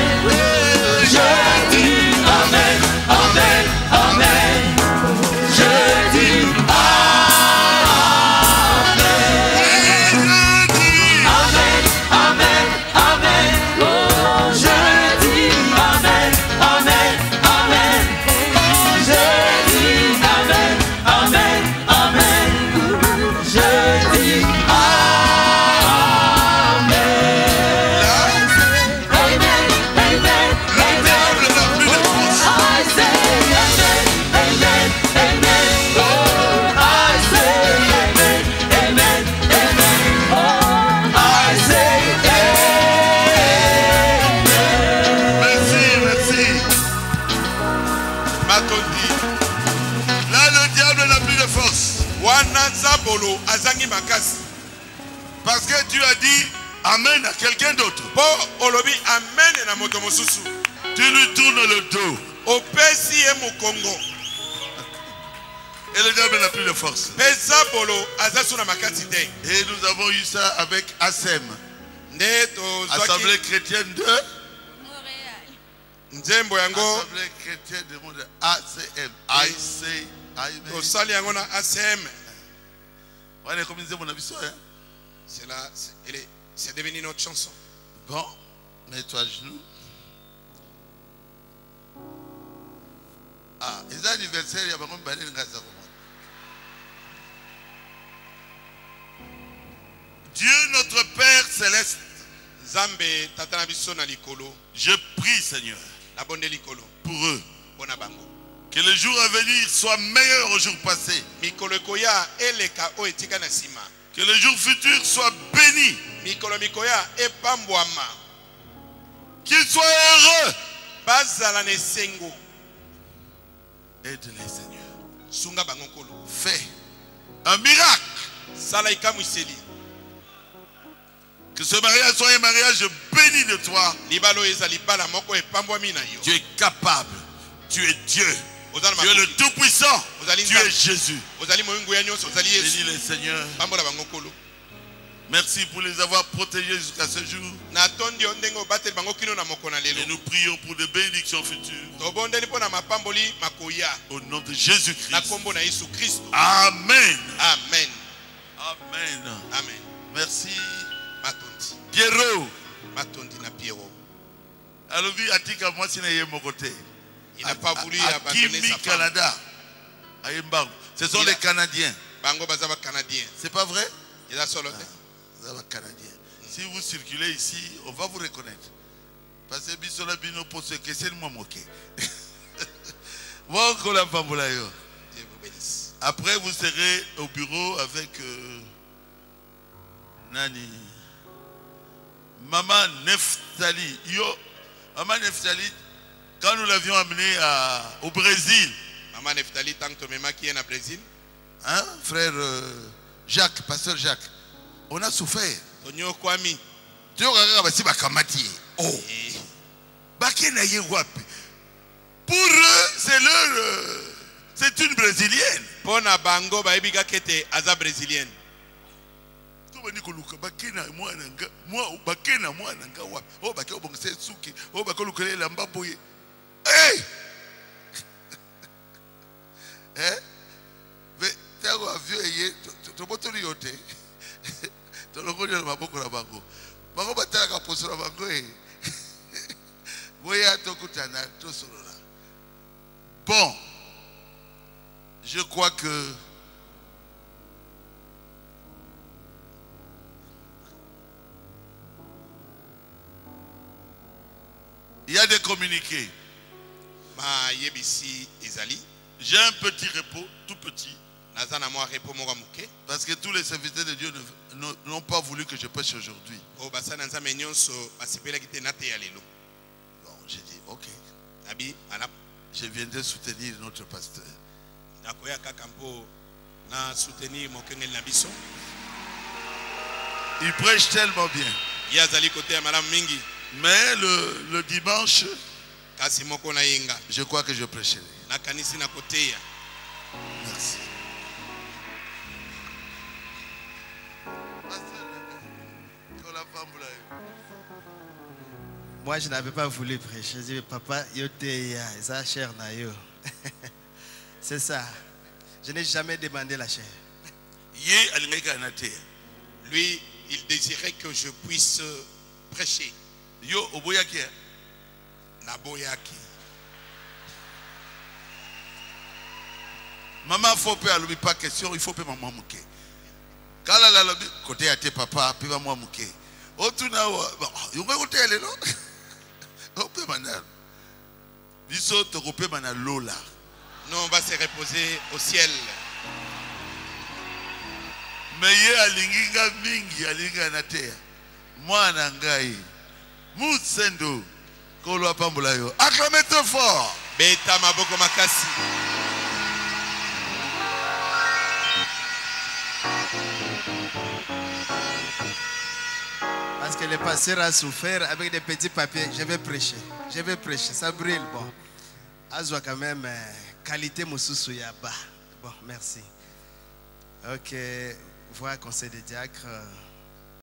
Je dis Amen, Amen, Amen. Je Matondi. Là, le diable n'a plus de force. Wana Zabolo azangi makasi. Parce que tu as dit Amen à quelqu'un d'autre. Po olobi amen na moto mosusu. Tu lui tournes le dos. Opesi e mukongo. Et le diable n'a plus de force. Pesa bolo azasu na makati te. Et nous avons eu ça avec ASEM. Ndeto Assemblée chrétienne de Nzembo yango. Assemblée chrétienne du monde. ACM. IC. Osali yango na ACM. On est comme Nzembo na biso, hein? C'est là, c'est devenu notre chanson. Bon, mets-toi à genoux. Ah, les anniversaires, il y a pas de Dieu notre Père céleste, Zambe tatana biso na likolo. je prie Seigneur Na bonde likolo. pour eux. Bona bango. Que le jour à venir soit meilleur au jour passé. Mikolo koya eleka o etika na sima. Que le jour futur soit béni. Mikolo mikoya epambwama. Qu'ils soient heureux. Bazala ne sengo. Aide-les Seigneur. Sunga bango kolo. Fais un miracle. Sala ikamwiseli. Que ce mariage soit un mariage béni de toi. Libalo ezali bala moko epambwami na yo. Tu es capable. Tu es Dieu. Ozana Tu es le Tout-Puissant. Ozali Tu es Jésus. Ozali moyungu ya nyonso ozali Yesu. Bénis les Seigneur. Pambola bango kolo. Merci pour les avoir protégés jusqu'à ce jour. Na tondi ondengo batel bango kino na moko na lelo. Et nous prions pour des bénédictions futures. Tobondeli pona mapamboli makoya. Au nom de Jésus-Christ. Na kombo na Yesu Kristo. Amen. Amen. Amen. Amen. Merci. Matondi. Pierrot. Matondi na Pierrot. Alobi atika mwasi na yemo côté. Il n'a pas voulu abandonner sa femme. Canada. Ce sont les Canadiens. Bango bazaba Canadien. C'est pas vrai? Il a solo. Canadien. Si vous circulez ici, on va vous reconnaître. Parce que bisola bino pose que c'est moi moqué. Après vous serez au bureau avec Nani. Maman Neftali. Yo, Maman Neftali, quand nous l'avions amené au Brésil. Maman Neftali, tant que Mema qui est au Brésil. Hein, frère Jacques, pasteur Jacques. On a souffert. Tonyo Kwami. Oh. Pour eux, c'est leur. C'est une brésilienne. Pona bango baibika kete aza brésilienne. Hey! Eh? Mais t'as avion et tu peux yote. Tu le connais ma beaucoup la bango. Bango batala ka poso la bango eh. Boya to kutana to solo là. Bon. Je crois que il y a des communiqués. Ma yebisi ezali. J'ai un petit repos, tout petit. Parce que tous les serviteurs de Dieu n'ont pas voulu que je prêche aujourd'hui. Bon, j'ai dit, ok. Je viendrai soutenir notre pasteur. Il prêche tellement bien. Mais le dimanche, je crois que je prêcherai. Merci. Moi, je n'avais pas voulu prêcher. Je dis, papa, ça cher na yo. C'est ça. Je n'ai jamais demandé la chair. Lui, il désirait que je puisse prêcher. Yo, oboyaki. Naboyaki. Maman, il faut pas lui pas question, il faut pas maman mouké. Quand la lobby côté à tes papa, puis maman mouké. Oh tu n'as bon, il va côté elle non. On peut manal. Biso te couper manal lola. Non, on va se reposer au ciel. Mais il y a linginga mingi, alinga na terre. Moi nangai. Moutsendo. Kolo apambula yo. Acclamez très fort. Beta maboko makasi. Parce que le pasteur a souffert avec des petits papiers. Je vais prêcher. Je vais prêcher. Ça brûle. Bon. Azwa quand même qualité Moussousou Yaba. Bon, merci. Ok. Voilà conseil des diacres.